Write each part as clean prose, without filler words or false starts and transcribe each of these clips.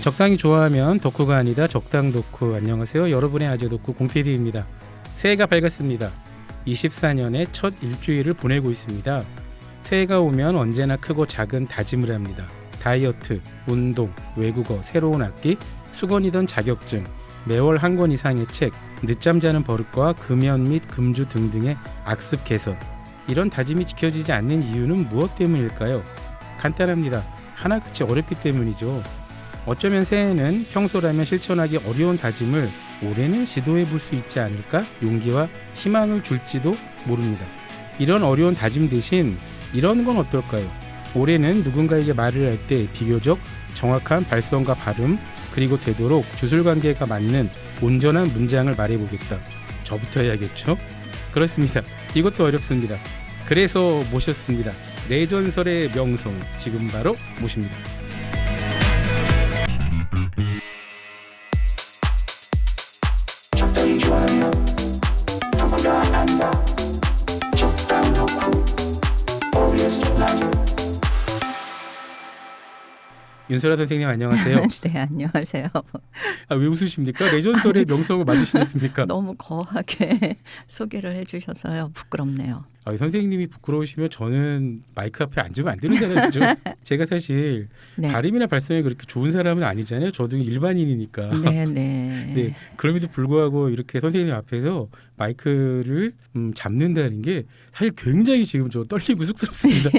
적당히 좋아하면 덕후가 아니다. 적당 덕후. 안녕하세요. 여러분의 아재 덕후 공PD입니다. 새해가 밝았습니다. 24년의 첫 일주일을 보내고 있습니다. 새해가 오면 언제나 크고 작은 다짐을 합니다. 다이어트, 운동, 외국어, 새로운 악기, 수건이던 자격증, 매월 한 권 이상의 책, 늦잠 자는 버릇과 금연 및 금주 등등의 악습 개선. 이런 다짐이 지켜지지 않는 이유는 무엇 때문일까요? 간단합니다. 하나같이 어렵기 때문이죠. 어쩌면 새해는 평소라면 실천하기 어려운 다짐을 올해는 시도해 볼 수 있지 않을까 용기와 희망을 줄지도 모릅니다. 이런 어려운 다짐 대신 이런 건 어떨까요? 올해는 누군가에게 말을 할 때 비교적 정확한 발성과 발음 그리고 되도록 주술관계가 맞는 온전한 문장을 말해보겠다. 저부터 해야겠죠? 그렇습니다. 이것도 어렵습니다. 그래서 모셨습니다. 내전설의 명성 지금 바로 모십니다. 윤소라 선생님 안녕하세요. 네, 안녕하세요. 왜 웃으십니까? 내전설의 명성을 맞으시겠습니까? 너무 거하게 소개를 해주셔서요. 부끄럽네요. 선생님이 부끄러우시면 저는 마이크 앞에 앉으면 안 되잖아요. 그죠? 제가 사실 네. 발음이나 발성이 그렇게 좋은 사람은 아니잖아요. 저도 일반인이니까. 네. 그럼에도 불구하고 이렇게 선생님 앞에서 마이크를 잡는다는 게 사실 굉장히 지금 저 떨리고 쑥스럽습니다.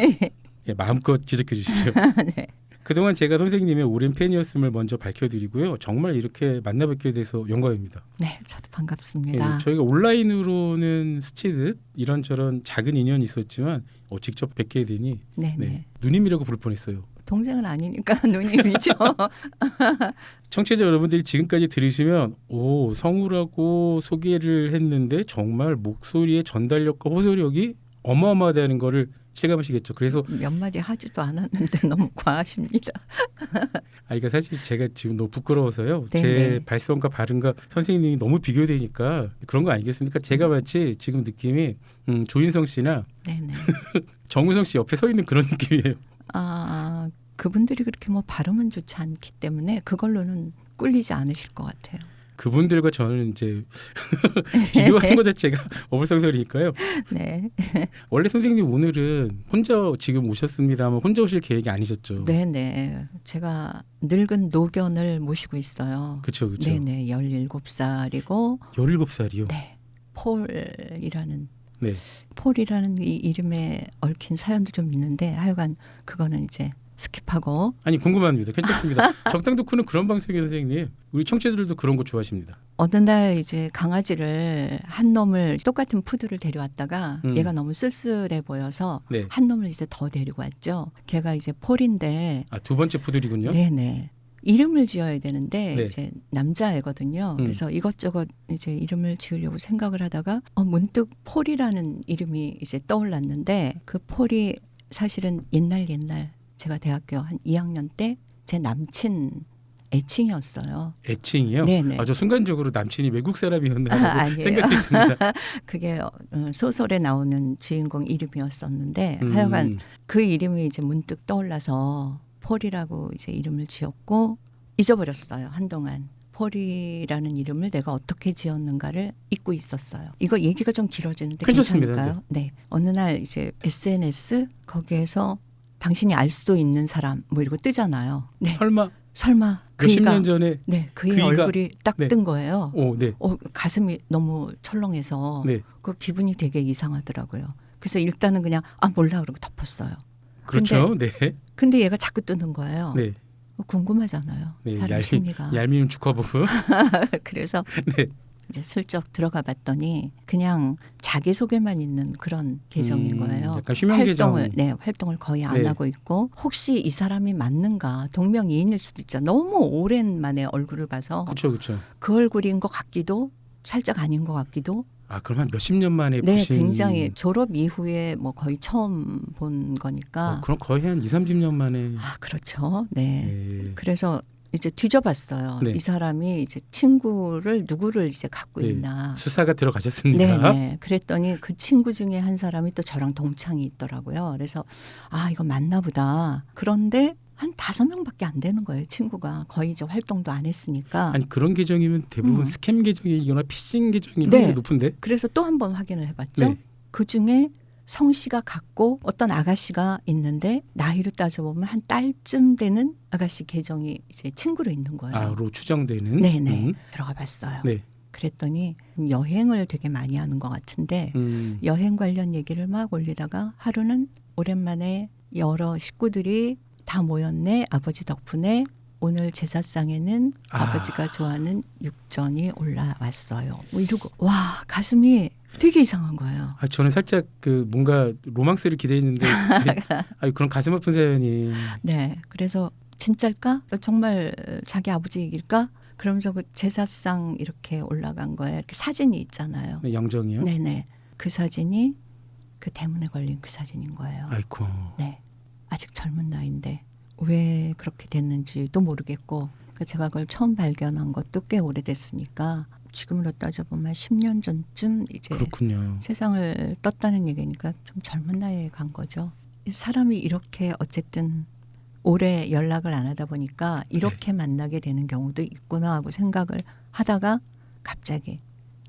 예, 마음껏 지적해 주십시오. 네. 그동안 제가 선생님의 오랜 팬이었음을 먼저 밝혀드리고요. 정말 이렇게 만나뵙게 돼서 영광입니다. 네, 저도 반갑습니다. 예, 저희가 온라인으로는 스치듯 이런저런 작은 인연이 있었지만 직접 뵙게 되니 네. 누님이라고 부를 뻔했어요. 동생은 아니니까 누님이죠. 청취자 여러분들이 지금까지 들으시면 성우라고 소개를 했는데 정말 목소리의 전달력과 호소력이 어마어마하다는 거를 실감하시겠죠. 그래서 몇 마디 하지도 않았는데 너무 과하십니다. 그러니까 사실 제가 지금 너무 부끄러워서요. 네, 제 발성과 발음과 선생님이 너무 비교되니까 그런 거 아니겠습니까? 제가 마치 지금 느낌이 조인성 씨나 네. 정우성 씨 옆에 서 있는 그런 느낌이에요. 그분들이 그렇게 발음은 좋지 않기 때문에 그걸로는 꿀리지 않으실 것 같아요. 그분들과 저는 이제 비교하는 것 자체가 어불성설이니까요. 네. 원래 선생님 오늘은 혼자 지금 오셨습니다만 혼자 오실 계획이 아니셨죠? 네. 제가 늙은 노견을 모시고 있어요. 그렇죠. 네네. 17살이고 17살이요? 네. 폴이라는 네. 폴이라는 이 이름에 얽힌 사연도 좀 있는데 하여간 그거는 이제 스킵하고. 궁금합니다. 괜찮습니다. 적당 덕후는 그런 방송이에요, 선생님. 우리 청취자들도 그런 거 좋아하십니다. 어느 날 이제 강아지를 한 놈을 똑같은 푸드를 데려왔다가 얘가 너무 쓸쓸해 보여서 네. 한 놈을 이제 더 데리고 왔죠. 걔가 이제 폴인데. 두 번째 푸들이군요. 네네. 이름을 지어야 되는데 네. 이제 남자애거든요. 그래서 이것저것 이제 이름을 지으려고 생각을 하다가 문득 폴이라는 이름이 이제 떠올랐는데 그 폴이 사실은 옛날 제가 대학교 한 2학년 때 제 남친 애칭이었어요. 애칭이요? 네네. 저 순간적으로 남친이 외국 사람이었나 하고 생각했습니다. 그게 소설에 나오는 주인공 이름이었었는데 하여간 그 이름이 이제 문득 떠올라서 폴이라고 이제 이름을 지었고 잊어버렸어요. 한동안. 폴이라는 이름을 내가 어떻게 지었는가를 잊고 있었어요. 이거 얘기가 좀 길어지는데 괜찮습니다. 괜찮을까요? 네. 어느 날 이제 SNS 거기에서 당신이 알 수도 있는 사람 이러고 뜨잖아요. 네. 설마 그이가 10년 전에 그의 얼굴이 딱 뜬 거예요. 네. 가슴이 너무 철렁해서 네. 그 기분이 되게 이상하더라고요. 그래서 일단은 그냥 몰라 그러고 덮었어요. 그렇죠. 근데 얘가 자꾸 뜨는 거예요. 네. 궁금하잖아요. 사람 심리가. 얄미운 주커버프. 그래서 네. 이제 슬쩍 들어가 봤더니 그냥 자기소개만 있는 그런 계정인 거예요. 약간 휴면 계정. 활동을 거의 안 하고 있고 혹시 이 사람이 맞는가 동명이인일 수도 있죠. 너무 오랜만에 얼굴을 봐서 그렇죠. 그 얼굴인 것 같기도 살짝 아닌 것 같기도. 그럼 한 몇십 년 만에 네, 보신. 굉장히 졸업 이후에 거의 처음 본 거니까. 그럼 거의 한 20, 30년 만에. 그렇죠. 네. 그래서 이제 뒤져봤어요. 네. 이 사람이 이제 친구를 누구를 이제 갖고 네. 있나. 수사가 들어가셨습니다. 네네. 그랬더니 그 친구 중에 한 사람이 또 저랑 동창이 있더라고요. 그래서 아 이거 맞나 보다. 그런데 한 5명밖에 안 되는 거예요. 친구가 거의 이제 활동도 안 했으니까. 아니 그런 계정이면 대부분 스캠 계정이거나 피싱 계정이 네. 높은데. 그래서 또 한 번 확인을 해봤죠. 네. 그 중에 성씨가 같고 어떤 아가씨가 있는데 나이로 따져보면 한 딸쯤 되는 아가씨 계정이 이제 친구로 있는 거예요. 아로 추정되는. 네네. 들어가 봤어요. 네. 그랬더니 여행을 되게 많이 하는 것 같은데 여행 관련 얘기를 막 올리다가 하루는 오랜만에 여러 식구들이 다 모였네. 아버지 덕분에 오늘 제사상에는 아버지가 좋아하는 육전이 올라왔어요. 뭐 이러고 와 가슴이 되게 이상한 거예요. 아 저는 살짝 그 뭔가 로망스를 기대했는데 아 그런 가슴 아픈 사연이. 네. 그래서 진짜일까? 정말 자기 아버지 얘기일까? 그러면서 그 제사상 이렇게 올라간 거에 이렇게 사진이 있잖아요. 네, 영정이요? 네네. 그 사진이 그 대문에 걸린 그 사진인 거예요. 아이고. 네. 아직 젊은 나이인데 왜 그렇게 됐는지도 모르겠고 제가 그걸 처음 발견한 것도 꽤 오래됐으니까 지금으로 따져보면 10년 전쯤 이제 그렇군요. 세상을 떴다는 얘기니까 좀 젊은 나이에 간 거죠. 사람이 이렇게 어쨌든 오래 연락을 안 하다 보니까 이렇게 만나게 되는 경우도 있구나 하고 생각을 하다가 갑자기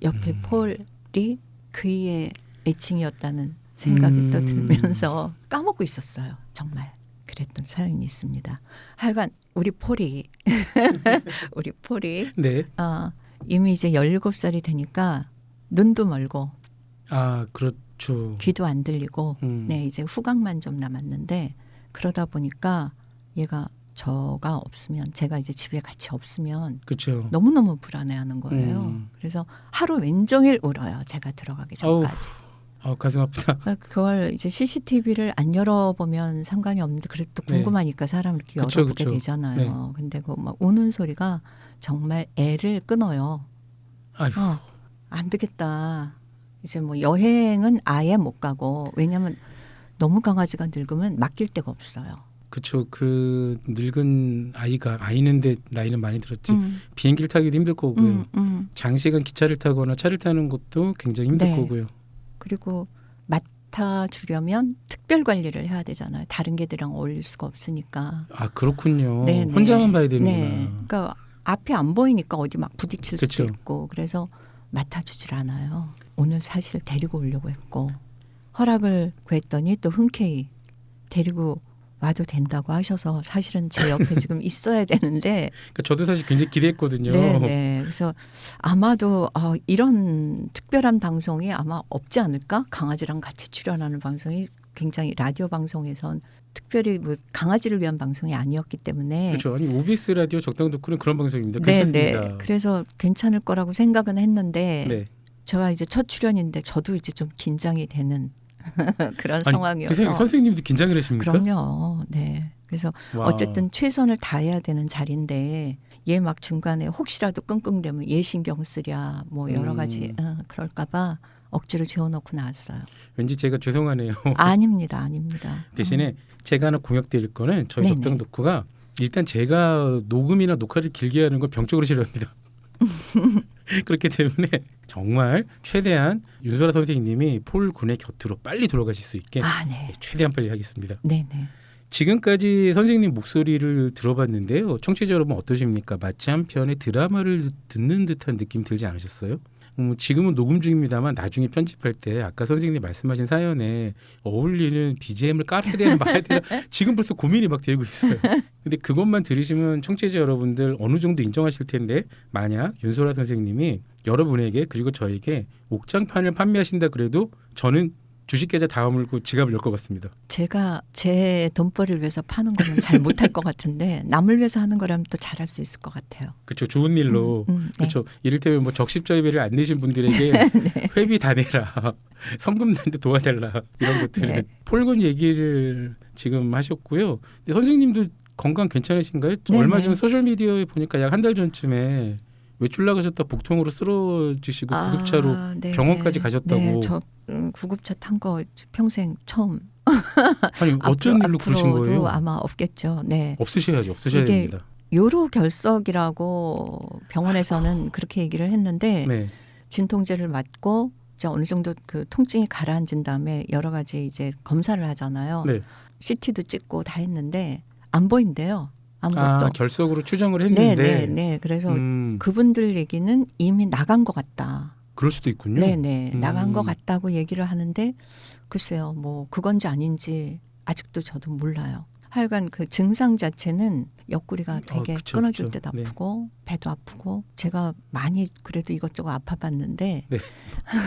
옆에 폴이 그의 애칭이었다는 생각이 또 들면서 까먹고 있었어요. 정말 그랬던 사연이 있습니다. 하여간 우리 폴이 네. 이미 이제 17살이 되니까 눈도 멀고 아 그렇죠. 귀도 안 들리고 네 이제 후각만 좀 남았는데 그러다 보니까 얘가 저가 없으면 제가 이제 집에 같이 없으면 그렇죠. 너무너무 불안해하는 거예요. 그래서 하루 웬종일 울어요. 제가 들어가기 전까지. 가슴 아프다. 그걸 이제 CCTV를 안 열어보면 상관이 없는데 그래도 또 궁금하니까 사람을 이렇게 그쵸, 열어보게 그쵸. 되잖아요. 네. 근데 그 막 우는 소리가 정말 애를 끊어요. 아이고. 안 되겠다. 이제 뭐 여행은 아예 못 가고 왜냐하면 너무 강아지가 늙으면 맡길 데가 없어요. 그렇죠. 그 늙은 아이는데 나이는 많이 들었지. 비행기를 타기도 힘들 거고요. 장시간 기차를 타거나 차를 타는 것도 굉장히 힘들 네. 거고요. 그리고 맡아주려면 특별 관리를 해야 되잖아요. 다른 개들이랑 어울릴 수가 없으니까. 아 그렇군요. 네네. 혼자만 봐야 되는구나. 네. 그러니까 앞이 안 보이니까 어디 막 부딪힐 그쵸. 수도 있고 그래서 맡아주질 않아요. 오늘 사실 데리고 오려고 했고 허락을 구했더니 또 흔쾌히 데리고 와도 된다고 하셔서 사실은 제 옆에 지금 있어야 되는데 그러니까 저도 사실 굉장히 기대했거든요. 네. 그래서 아마도 이런 특별한 방송이 아마 없지 않을까? 강아지랑 같이 출연하는 방송이 굉장히 라디오 방송에선 특별히 뭐 강아지를 위한 방송이 아니었기 때문에 그렇죠. 아니 OBS 라디오 적당 덕후는 그런 방송입니다. 네, 괜찮습니다. 네. 그래서 괜찮을 거라고 생각은 했는데 네. 제가 이제 첫 출연인데 저도 이제 좀 긴장이 되는 그런 상황이어서 선생님도 긴장을 하십니까? 그럼요. 네. 그래서 와. 어쨌든 최선을 다해야 되는 자리인데 얘 막 중간에 혹시라도 끙끙대면 얘 신경 쓰랴 뭐 여러 가지 그럴까 봐 억지로 재워놓고 나왔어요. 왠지 제가 죄송하네요. 아닙니다. 대신에 제가 하나 공약드릴 거는 저희 네네. 적당 덕후가 일단 제가 녹음이나 녹화를 길게 하는 걸 병적으로 싫어합니다. 그렇기 때문에 정말 최대한 윤소라 선생님이 폴 군의 곁으로 빨리 돌아가실 수 있게 네. 최대한 빨리 하겠습니다. 네네. 지금까지 선생님 목소리를 들어봤는데요. 청취자 여러분 어떠십니까? 마치 한 편의 드라마를 듣는 듯한 느낌 들지 않으셨어요? 지금은 녹음 중입니다만 나중에 편집할 때 아까 선생님이 말씀하신 사연에 어울리는 BGM을 깔아야 되나 말아야 되나 지금 벌써 고민이 막 되고 있어요. 근데 그것만 들으시면 청취자 여러분들 어느 정도 인정하실 텐데 만약 윤소라 선생님이 여러분에게 그리고 저에게 옥장판을 판매하신다 그래도 저는 주식계좌 다 물고 지갑을 열 것 같습니다. 제가 제 돈벌이를 위해서 파는 거는 잘 못할 것 같은데 남을 위해서 하는 거라면 또 잘할 수 있을 것 같아요. 그렇죠. 좋은 일로. 네. 그렇죠. 이를테면 뭐 적십자의비를 안 내신 분들에게 네. 회비 다 내라. 성금 내는데 도와달라. 이런 것들. 네. 폴곤 얘기를 지금 하셨고요. 근데 선생님도 건강 괜찮으신가요? 네네. 얼마 전 소셜미디어에 보니까 약 한 달 전쯤에 외출 나가셨다 복통으로 쓰러지시고 구급차로 네네. 병원까지 가셨다고. 네, 저 구급차 탄 거 평생 처음. 아니 어쩐 일로 그러신 앞으로도 거예요? 아마 없겠죠. 네. 없으셔야죠. 없으셔야 이게 됩니다. 요로결석이라고 병원에서는 그렇게 얘기를 했는데 네. 진통제를 맞고 이제 어느 정도 그 통증이 가라앉은 다음에 여러 가지 이제 검사를 하잖아요. 네. CT도 찍고 다 했는데 안 보인대요. 아무것도. 아, 결석으로 추정을 네, 했는데. 네. 그래서 음, 그분들 얘기는 이미 나간 것 같다. 그럴 수도 있군요. 네. 나간 것 같다고 얘기를 하는데 글쎄요. 뭐 그건지 아닌지 아직도 저도 몰라요. 하여간 그 증상 자체는 옆구리가 되게 그쵸, 끊어질 그쵸. 때 네. 아프고 배도 아프고 제가 많이 그래도 이것저것 아파봤는데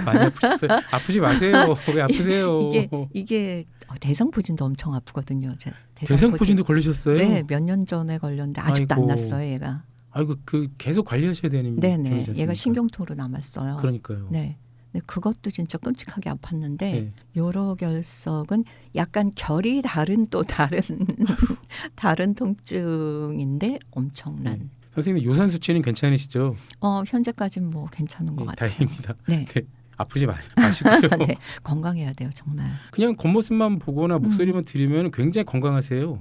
많이 아프셨어요? 아프지 마세요. 왜 아프세요? 이게 대상포진도 엄청 아프거든요. 대상포진도 걸리셨어요? 네, 몇 년 전에 걸렸는데 아직도 아이고. 안 났어요, 얘가. 아이고 그 계속 관리하셔야 되는 네네, 병이지 않습니까? 얘가 신경통으로 남았어요. 그러니까요. 네. 근데 그것도 진짜 끔찍하게 아팠는데 네. 요로결석은 약간 결이 다른 또 다른 통증인데 엄청난. 네. 선생님 요산 수치는 괜찮으시죠? 현재까지는 뭐 괜찮은 것 네, 같아요. 다행입니다. 네. 네. 아프지 마시고요. 네, 건강해야 돼요, 정말. 그냥 겉모습만 보거나 목소리만 들으면 굉장히 건강하세요.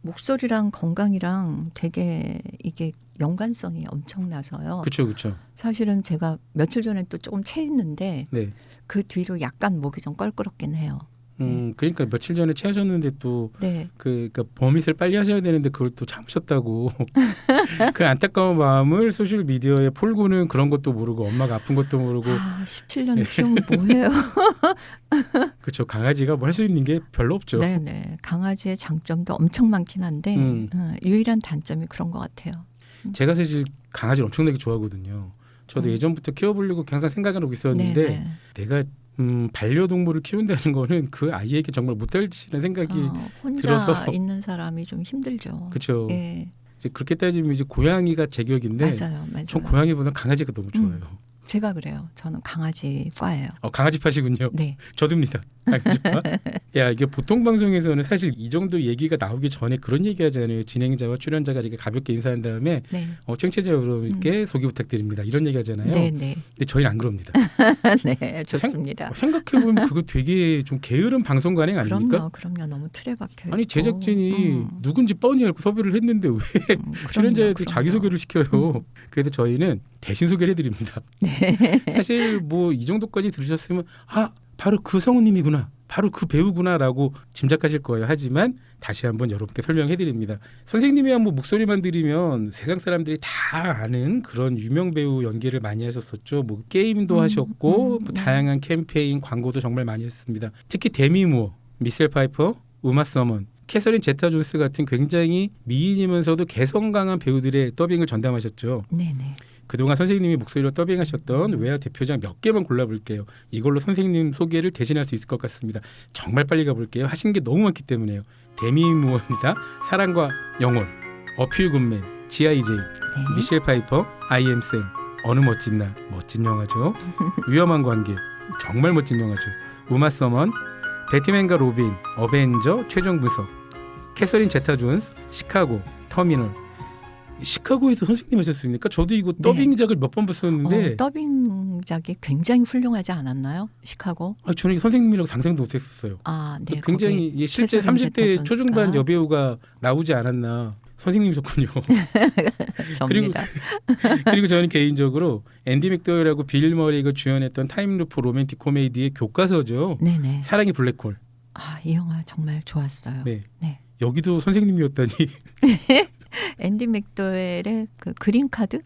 목소리랑 건강이랑 되게 이게 연관성이 엄청나서요. 그렇죠. 사실은 제가 며칠 전에 또 조금 체했는데 네. 그 뒤로 약간 목이 좀 껄끄럽긴 해요. 그러니까 며칠 전에 체하셨는데 또 네. 그러니까 버밋을 빨리 하셔야 되는데 그걸 또 참으셨다고 그 안타까운 마음을 소셜 미디어에 폴고는 그런 것도 모르고 엄마가 아픈 것도 모르고 17년 키우면 뭐해요? 그렇죠. 강아지가 뭐 할 수 있는 게 별로 없죠. 네네. 강아지의 장점도 엄청 많긴 한데 유일한 단점이 그런 것 같아요. 제가 사실 강아지를 엄청나게 좋아하거든요. 저도 예전부터 키워보려고 항상 생각을 하고 있었는데 네네. 내가 반려동물을 키운다는 거는 그 아이에게 정말 못할 짓이라는 생각이 혼자 들어서 있는 사람이 좀 힘들죠. 그렇죠. 예. 이제 그렇게 따지면 이제 고양이가 제격인데 맞아요. 전 고양이보다 강아지가 너무 좋아요. 제가 그래요. 저는 강아지과예요. 강아지파시군요. 네. 저도입니다. 강아지파. 야 이게 보통 방송에서는 사실 이 정도 얘기가 나오기 전에 그런 얘기하잖아요. 진행자와 출연자가 이렇게 가볍게 인사한 다음에 네. 청취자 여러분께 소개 부탁드립니다. 이런 얘기하잖아요. 네네. 근데 저희는 안 그럽니다. 네, 좋습니다. 생각해보면 그거 되게 좀 게으른 방송 관행 아닙니까? 그럼요. 너무 틀에 박혀 있고. 아니 제작진이 누군지 뻔히 알고 섭외를 했는데 왜 출연자한테 자기소개를 시켜요. 그래서 저희는 대신 소개를 해드립니다. 네. 사실 뭐 이 정도까지 들으셨으면 바로 그 성우님이구나. 바로 그 배우구나라고 짐작하실 거예요. 하지만 다시 한번 여러분께 설명해드립니다. 선생님이 한번 목소리만 들으면 세상 사람들이 다 아는 그런 유명 배우 연기를 많이 하셨었죠. 뭐 게임도 하셨고 뭐 다양한 캠페인 광고도 정말 많이 했습니다. 특히 데미 무어, 미셀 파이퍼, 우마 서먼, 캐서린 제타 존스 같은 굉장히 미인이면서도 개성 강한 배우들의 더빙을 전담하셨죠. 네네. 그동안 선생님이 목소리로 더빙하셨던 외화 대표작 몇 개만 골라볼게요. 이걸로 선생님 소개를 대신할 수 있을 것 같습니다. 정말 빨리 가볼게요. 하신 게 너무 많기 때문에요. 데미 무어입니다. 사랑과 영혼, 어퓨 굿맨, G.I.J, 네. 미셸 파이퍼, I am 샘, 어느 멋진 날, 멋진 영화죠. 위험한 관계, 정말 멋진 영화죠. 우마 서먼, 배트맨과 로빈, 어벤져, 최종 분석, 캐서린 제타 존스, 시카고, 터미널. 시카고에서 선생님 하셨습니까? 저도 이거 더빙작을 몇 번 봤었는데 더빙작이 굉장히 훌륭하지 않았나요? 시카고? 저는 선생님이라고 상상도 못했었어요. 네. 굉장히 실제 30대 초중반 여배우가 나오지 않았나. 선생님이셨군요. 그리고 저는 개인적으로 앤디 맥도웰하고 빌 머리가 주연했던 타임루프 로맨틱 코미디의 교과서죠. 네네. 사랑의 블랙홀. 이 영화 정말 좋았어요. 네. 네. 여기도 선생님이었다니. 앤디 맥도웰의 그 그린 카드?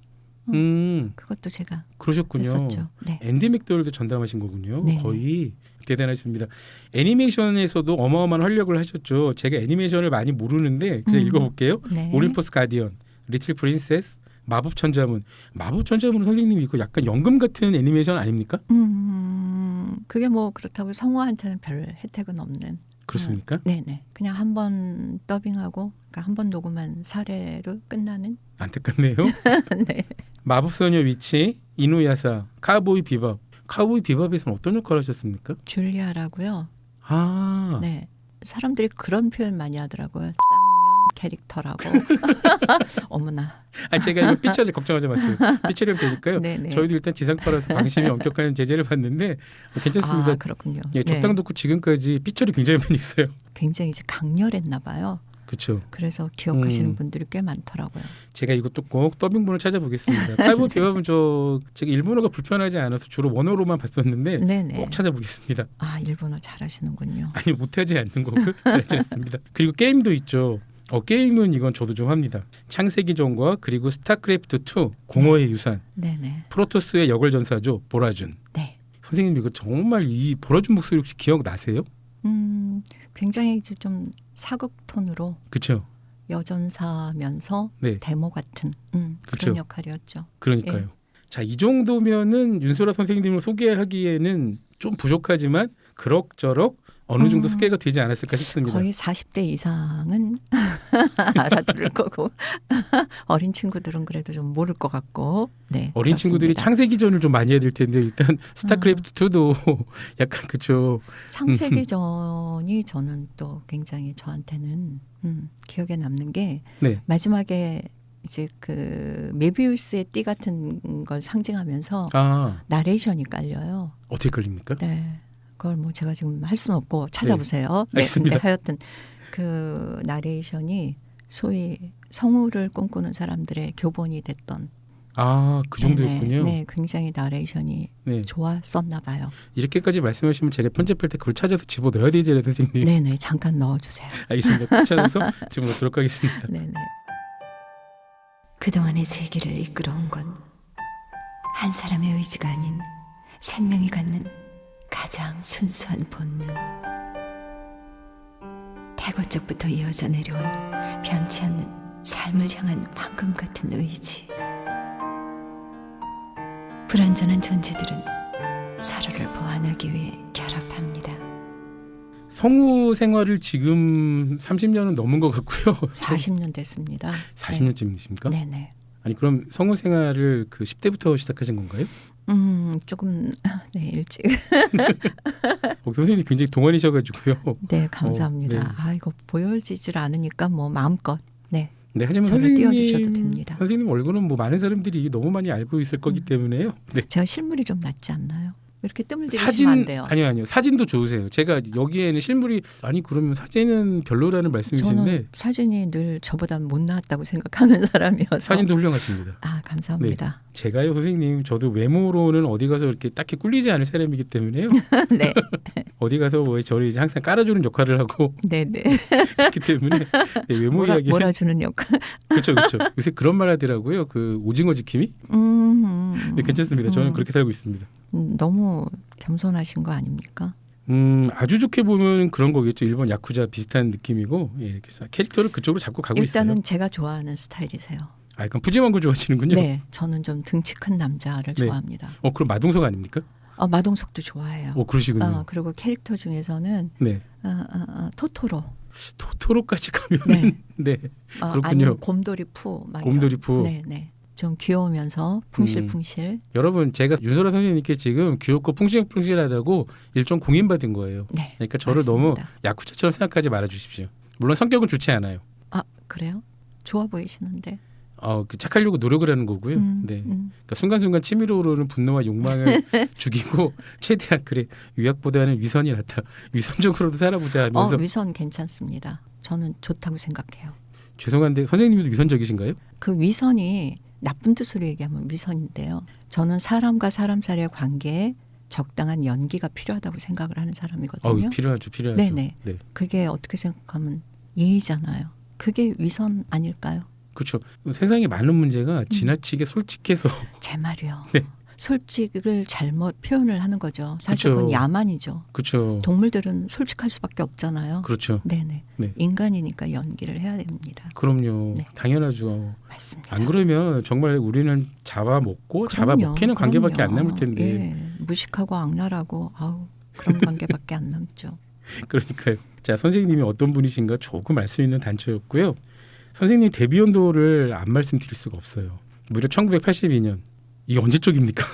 그것도 제가 그러셨군요. 했었죠. 네. 앤디 맥도웰도 전담하신 거군요. 네. 거의 대단하십니다. 애니메이션에서도 어마어마한 활약을 하셨죠. 제가 애니메이션을 많이 모르는데 그냥 읽어볼게요. 네. 올림포스 가디언, 리틀 프린세스, 마법 천자문. 마법 천자문은 선생님이 이거 약간 연금 같은 애니메이션 아닙니까? 그게 뭐 그렇다고 성우한테는 별 혜택은 없는. 그렇습니까? 네네. 그냥 한 번 더빙하고 그러니까 한 번 녹음한 사례로 끝나는. 안타깝네요. 네. 마법소녀 위치, 이누야사, 카우보이 비밥. 카우보이 비밥에서는 어떤 역할을 하셨습니까? 줄리아라고요. 네. 사람들이 그런 표현 많이 하더라고요. 쌍년 캐릭터라고. 어머나. 제가 이거 삐처리 걱정하지 마세요. 삐처리면 되니까요. 네네. 저희도 일단 지상파라서 방심이 엄격한 제재를 받는데 괜찮습니다. 그렇군요. 적당 덕후 지금까지 삐처리 굉장히 많이 있어요. 굉장히 이제 강렬했나 봐요. 그렇죠. 그래서 기억하시는 분들이 꽤 많더라고요. 제가 이것도 꼭 더빙본을 찾아보겠습니다. 탈북 비밥은 제가 일본어가 불편하지 않아서 주로 원어로만 봤었는데 네네. 꼭 찾아보겠습니다. 아, 일본어 잘하시는군요. 아니 못하지 않는 거고 잘하지 않습니다. 그리고 게임도 있죠. 게임은 이건 저도 좀 합니다. 창세기전과 그리고 스타크래프트 2 공허의 유산, 네네. 프로토스의 역월전사죠. 보라준. 네. 선생님 이거 정말 이 보라준 목소리 혹시 기억나세요? 굉장히 이제 좀 사극 톤으로 그렇죠. 여전사면서 네. 데모 같은 그쵸. 그런 역할이었죠. 그러니까요. 예. 자, 이 정도면은 윤소라 선생님을 소개하기에는 좀 부족하지만 그럭저럭 어느 정도 소개가 되지 않았을까 싶습니다. 거의 40대 이상은 알아들을 거고 어린 친구들은 그래도 좀 모를 것 같고. 네. 어린 그렇습니다. 친구들이 창세기전을 좀 많이 해야 될 텐데 일단 스타크래프트 2도 약간 그쵸. 창세기전이 저는 또 굉장히 저한테는 기억에 남는 게 네. 마지막에 이제 그 메비우스의 띠 같은 걸 상징하면서 아, 나레이션이 깔려요. 어떻게 걸립니까? 네. 그걸 뭐 제가 지금 할 수는 없고 찾아보세요. 네. 알겠습니다. 근데 하여튼 그 나레이션이 소위 성우를 꿈꾸는 사람들의 교본이 됐던. 아, 그 정도였군요. 네, 굉장히 나레이션이 네. 좋았었나 봐요. 이렇게까지 말씀하시면 제가 편집할 때 그걸 찾아서 집어넣어야 되잖아요, 선생님. 네네, 잠깐 넣어주세요. 알겠습니다. 꼭 찾아서 집어넣도록 하겠습니다. 네네. 그동안의 세계를 이끌어온 건 한 사람의 의지가 아닌 생명이 갖는 가장 순수한 본능. 태고적부터 이어져 내려온 변치 않는 삶을 향한 황금 같은 의지. 불완전한 존재들은 서로를 보완하기 위해 결합합니다. 성우 생활을 지금 30년은 넘은 것 같고요. 40년 됐습니다. 40년쯤이십니까? 네네. 아니 그럼 성우 생활을 그 10대부터 시작하신 건가요? 조금 네, 일찍. 선생님이 굉장히 동안이셔가지고요. 네, 감사합니다. 네. 아, 이거 보여지질 않으니까 뭐 마음껏. 네. 네, 하지만 저를 띄워주셔도 됩니다. 선생님 얼굴은 뭐 많은 사람들이 너무 많이 알고 있을 거기 때문에요. 네. 제가 실물이 좀 낫지 않나요? 이렇게 뜸을 들이시면 안 돼요. 아니요 사진도 좋으세요. 제가 여기에는 실물이 아니 그러면 사진은 별로라는 말씀이신데 저는 사진이 늘 저보다 못 나왔다고 생각하는 사람이어서. 사진도 훌륭하십니다. 아, 감사합니다. 제가요 선생님 저도 외모로는 어디 가서 이렇게 딱히 꿀리지 않을 사람이기 때문에요. 네, 어디 가서 뭐 저를 이제 항상 깔아주는 역할을 하고 네, 네. 그렇기 때문에 네, 외모 이야기 몰아주는 역할. 그렇죠. 요새 그런 말 하더라고요. 그 오징어 지킴이. 네, 괜찮습니다. 저는 그렇게 살고 있습니다. 너무 겸손하신 거 아닙니까? 아주 좋게 보면 그런 거겠죠. 일본 야쿠자 비슷한 느낌이고 예, 그래서 캐릭터를 그쪽으로 잡고 가고 일단은 있어요. 제가 좋아하는 스타일이세요. 아, 약간 푸짐한 거 좋아하시는군요. 네, 저는 좀 등치 큰 남자를 네. 좋아합니다. 그럼 마동석 아닙니까? 마동석도 좋아해요. 그러시군요. 그리고 캐릭터 중에서는 네. 토토로. 토토로까지 가면 네. 네. 그렇군요. 아니면 곰돌이 푸. 막 곰돌이 이런. 푸. 네, 네. 좀 귀여우면서 풍실풍실. 여러분 제가 윤소라 선생님께 지금 귀엽고 풍실풍실하다고 일종 공인받은 거예요. 네. 그러니까 저를 맞습니다. 너무 야쿠자처럼 생각하지 말아주십시오. 물론 성격은 좋지 않아요. 아, 그래요? 좋아 보이시는데. 그 착하려고 노력을 하는 거고요. 네. 그러니까 순간순간 치밀어 오르는 분노와 욕망을 죽이고 최대한 그래 유약보다는 위선이 낫다. 위선적으로도 살아보자 하면서 위선 괜찮습니다. 저는 좋다고 생각해요. 죄송한데 선생님도 위선적이신가요? 그 위선이 나쁜 뜻으로 얘기하면 위선인데요. 저는 사람과 사람 사이의 관계에 적당한 연기가 필요하다고 생각을 하는 사람이거든요. 필요하죠. 네네. 네. 그게 어떻게 생각하면 예의잖아요. 그게 위선 아닐까요? 그렇죠. 세상에 많은 문제가 지나치게 솔직해서 제 말이요. 네. 솔직을 잘못 표현을 하는 거죠. 사실 그쵸. 그건 야만이죠. 그렇죠. 동물들은 솔직할 수밖에 없잖아요. 그렇죠. 네네. 네. 인간이니까 연기를 해야 됩니다. 그럼요. 네. 당연하죠. 맞습니다. 안 그러면 정말 우리는 잡아먹고 잡아먹히는 관계밖에 안 남을 텐데. 예, 무식하고 악랄하고 그런 관계밖에 안 남죠. 그러니까요. 자, 선생님이 어떤 분이신가 조금 알 수 있는 단초였고요. 선생님 데뷔 연도를 안 말씀드릴 수가 없어요. 무려 1982년. 이게 언제 쪽입니까?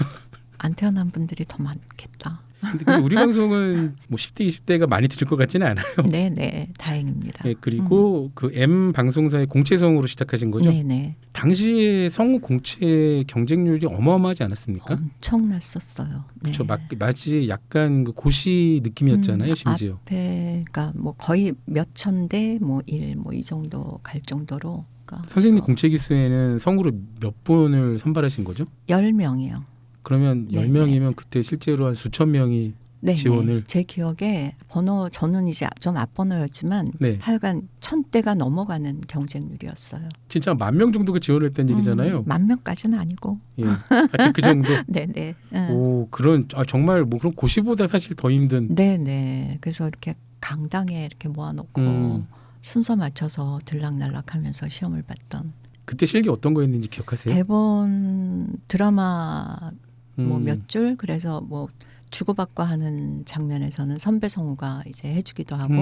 안 태어난 분들이 더 많겠다. 근데 우리 방송은 뭐 10대, 20대가 많이 들을 것 같지는 않아요. 네네, 다행입니다. 네, 그리고 그 M 방송사의 공채성으로 시작하신 거죠? 네네. 당시에 성우 공채 경쟁률이 어마어마하지 않았습니까? 엄청났었어요. 네. 그렇죠. 마치 약간 그 고시 느낌이었잖아요, 심지어. 앞에가 뭐 거의 몇천 대, 뭐 일, 뭐 이 정도 갈 정도로. 그러니까 선생님 공채 기수에는 성우로 몇 분을 선발하신 거죠? 10명이요. 그러면 네, 10명이면 그때 실제로 한 수천 명이 네, 지원을. 제 기억에 번호 저는 이제 좀 앞번호였지만 네. 하여간 1000대가 넘어가는 경쟁률이었어요. 진짜 10,000명 정도가 지원을 했다는 얘기잖아요. 10,000명까지는 아니고. 예. 하여튼 그 정도. 네네. 오, 그런 정말 뭐 그런 고시보다 사실 더 힘든. 네네. 그래서 이렇게 강당에 이렇게 모아놓고 순서 맞춰서 들락날락하면서 시험을 봤던. 그때 실기 어떤 거였는지 기억하세요? 대본 드라마 뭐 음. 몇 줄 그래서 뭐 주고받고 하는 장면에서는 선배 성우가 이제 해주기도 하고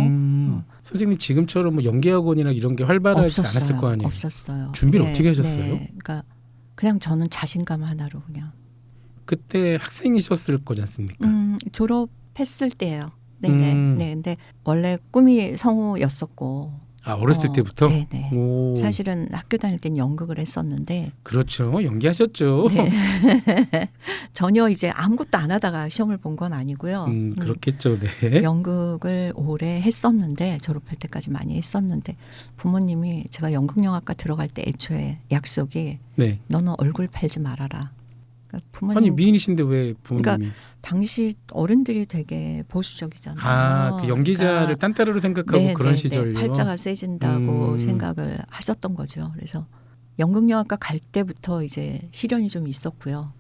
선생님 지금처럼 뭐 연기학원이나 이런 게 활발하지 않았을 거 아니에요? 없었어요. 준비를 어떻게 하셨어요? 네. 그러니까 그냥 저는 자신감 하나로 그냥 그때 학생이셨을 거지 않습니까? 졸업했을 때예요. 네네. 네. 근데 원래 꿈이 성우였었고. 아, 어렸을 때부터? 네네. 오. 사실은 학교 다닐 땐 연극을 했었는데. 그렇죠. 연기하셨죠. 네. 전혀 이제 아무것도 안 하다가 시험을 본 건 아니고요. 그렇겠죠. 네. 연극을 오래 했었는데 졸업할 때까지 많이 했었는데 부모님이 제가 연극영화과 들어갈 때 애초에 약속이 네. 너는 얼굴 팔지 말아라. 그러니까 부모님, 아니 미인이신데 왜 부모님이? 그러니까 당시 어른들이 되게 보수적이잖아요. 아, 그 연기자를 그러니까 딴따르로 생각하고 네, 그런 네, 시절요. 네. 팔자가 세진다고 생각을 하셨던 거죠. 그래서 연극영화과 갈 때부터 이제 시련이 좀 있었고요.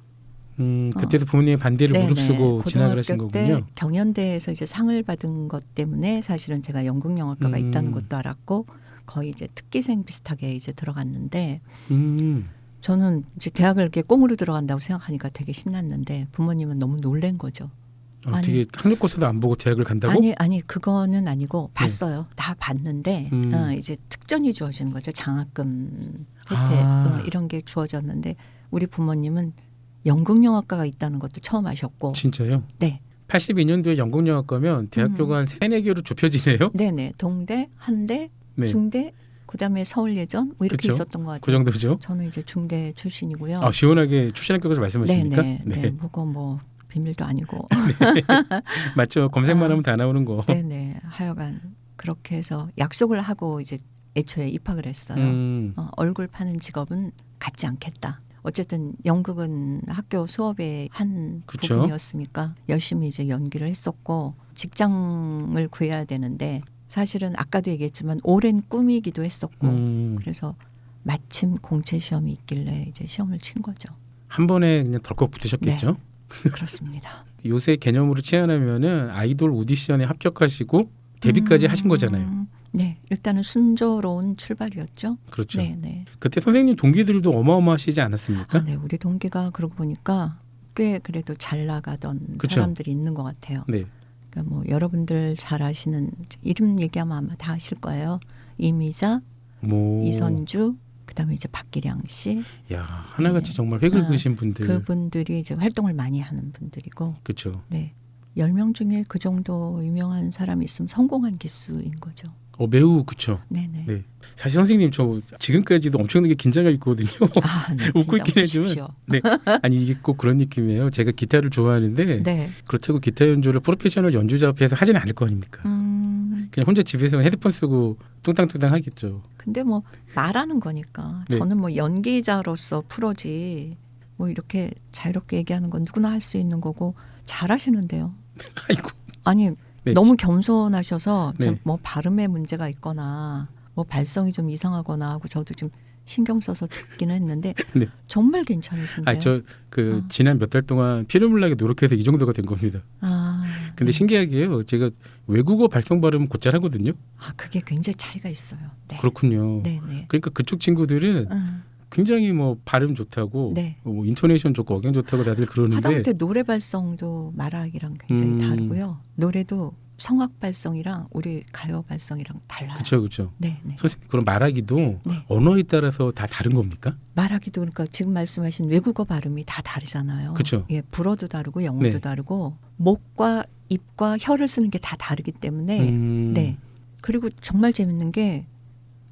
그때도 부모님의 반대를 네네. 무릅쓰고 진학을 하신 고등학교 때 거군요. 경연대회에서 이제 상을 받은 것 때문에 사실은 제가 연극영화과가 있다는 것도 알았고 거의 이제 특기생 비슷하게 이제 들어갔는데 저는 이제 대학을 이렇게 꽁으로 들어간다고 생각하니까 되게 신났는데 부모님은 너무 놀란 거죠. 어떻게 학력고사도 안 보고 대학을 간다고? 아니 그거는 아니고 봤어요. 다 봤는데 이제 특전이 주어지는 거죠. 장학금 혜택 이런 게 주어졌는데 우리 부모님은 연극영화과가 있다는 것도 처음 아셨고. 진짜요? 네. 82년도에 연극영화과면 대학교가 한 3-4개로 좁혀지네요. 네네. 동대, 한대, 네. 중대, 그다음에 서울예전 뭐 이렇게 그쵸? 있었던 것 같아요. 그 정도죠. 저는 이제 중대 출신이고요. 아, 시원하게 출신학교 가서 말씀하십니까? 네네. 그거 뭐 비밀도 아니고. 맞죠. 검색만 하면 다 나오는 거. 네네. 하여간 그렇게 해서 약속을 하고 이제 애초에 입학을 했어요. 얼굴 파는 직업은 갖지 않겠다. 어쨌든 연극은 학교 수업의 한 그쵸? 부분이었으니까 열심히 이제 연기를 했었고 직장을 구해야 되는데 사실은 아까도 얘기했지만 오랜 꿈이기도 했었고 그래서 마침 공채 시험이 있길래 이제 시험을 친 거죠. 한 번에 그냥 덜컥 붙으셨겠죠? 네, 그렇습니다. 요새 개념으로 치환하면은 아이돌 오디션에 합격하시고 데뷔까지 하신 거잖아요. 네, 일단은 순조로운 출발이었죠. 그렇죠. 네. 그때 선생님 동기들도 어마어마하시지 않았습니까? 네, 우리 동기가 그러고 보니까 꽤 그래도 잘 나가던 그쵸? 사람들이 있는 것 같아요. 네. 그러니까 뭐 여러분들 잘 아시는 이름 얘기하면 아마 다 아실 거예요. 이미자, 이선주, 그다음에 이제 박기량 씨. 야, 하나같이 정말 획을 그으신 분들. 그분들이 이제 활동을 많이 하는 분들이고. 그렇죠. 네. 10명 중에 그 정도 유명한 사람이 있으면 성공한 기수인 거죠. 매우 그렇죠. 네네. 네. 사실 선생님 저 지금까지도 엄청나게 긴장하고 있거든요. 네, 웃고 있긴 하지만. 네. 아니 이게 꼭 그런 느낌이에요. 제가 기타를 좋아하는데 네. 그렇다고 기타 연주를 프로페셔널 연주자 앞에서 하지는 않을 거 아닙니까? 그냥 혼자 집에서 헤드폰 쓰고 뚱땅뚱땅 하겠죠. 근데 뭐 말하는 거니까 네. 저는 뭐 연기자로서 프로지 뭐 이렇게 자유롭게 얘기하는 건 누구나 할 수 있는 거고 잘하시는데요. 아이고. 아니 네. 너무 겸손하셔서 네. 뭐 발음에 문제가 있거나 뭐 발성이 좀 이상하거나 하고 저도 좀 신경 써서 듣기는 했는데 네. 정말 괜찮으신데요. 저 지난 몇 달 동안 피눈물나게 노력해서 이 정도가 된 겁니다. 근데 신기하게요. 제가 외국어 발성 발음은 곧잘 하거든요. 그게 굉장히 차이가 있어요. 네. 그렇군요. 네네. 그러니까 그쪽 친구들은 굉장히 뭐 발음 좋다고 네. 뭐 인토네이션 좋고 억양 좋다고 다들 그러는데 하다못해 노래 발성도 말하기랑 굉장히 다르고요. 노래도 성악 발성이랑 우리 가요 발성이랑 달라요. 그렇죠. 네, 네. 선생님 그럼 말하기도 네. 언어에 따라서 다 다른 겁니까? 말하기도 그러니까 지금 말씀하신 외국어 발음이 다 다르잖아요. 그쵸. 예, 불어도 다르고 영어도 네. 다르고 목과 입과 혀를 쓰는 게 다 다르기 때문에 네. 그리고 정말 재밌는 게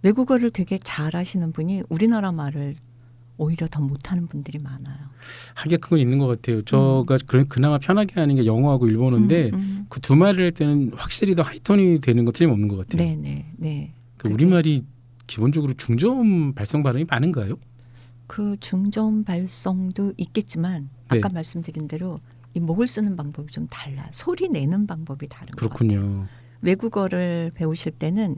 외국어를 되게 잘하시는 분이 우리나라 말을 오히려 더 못하는 분들이 많아요. 하기가 큰 건 있는 것 같아요. 저가 그나마 편하게 하는 게 영어하고 일본어인데 그 두 말을 할 때는 확실히 더 하이톤이 되는 건 틀림없는 것 같아요. 네, 네, 네. 그 우리말이 기본적으로 중저음 발성 발음이 많은가요? 그 중저음 발성도 있겠지만 아까 네. 말씀드린 대로 이 목을 쓰는 방법이 좀 달라요. 소리 내는 방법이 다른 것 같아요. 그렇군요. 외국어를 배우실 때는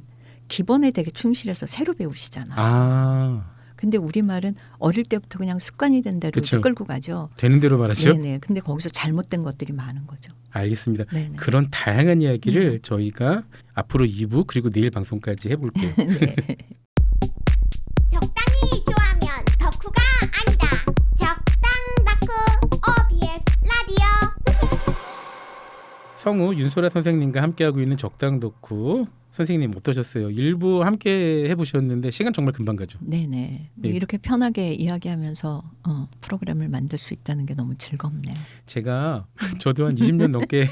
기본에 되게 충실해서 새로 배우시잖아요. 아, 근데 우리말은 어릴 때부터 그냥 습관이 된 대로 이제 그쵸. 끌고 가죠. 되는 대로 말하죠? 네네. 근데 거기서 잘못된 것들이 많은 거죠. 알겠습니다. 네네. 그런 다양한 이야기를 저희가 앞으로 2부 그리고 내일 방송까지 해볼게요. 네. 적당히 좋아하면 덕후가 아니다. 적당다쿠 OBS 라디오. 성우 윤소라 선생님과 함께하고 있는 적당 덕후 선생님 어떠셨어요? 일부 함께 해보셨는데 시간 정말 금방 가죠. 네네. 예. 이렇게 편하게 이야기하면서 프로그램을 만들 수 있다는 게 너무 즐겁네요. 제가 저도 한 20년 넘게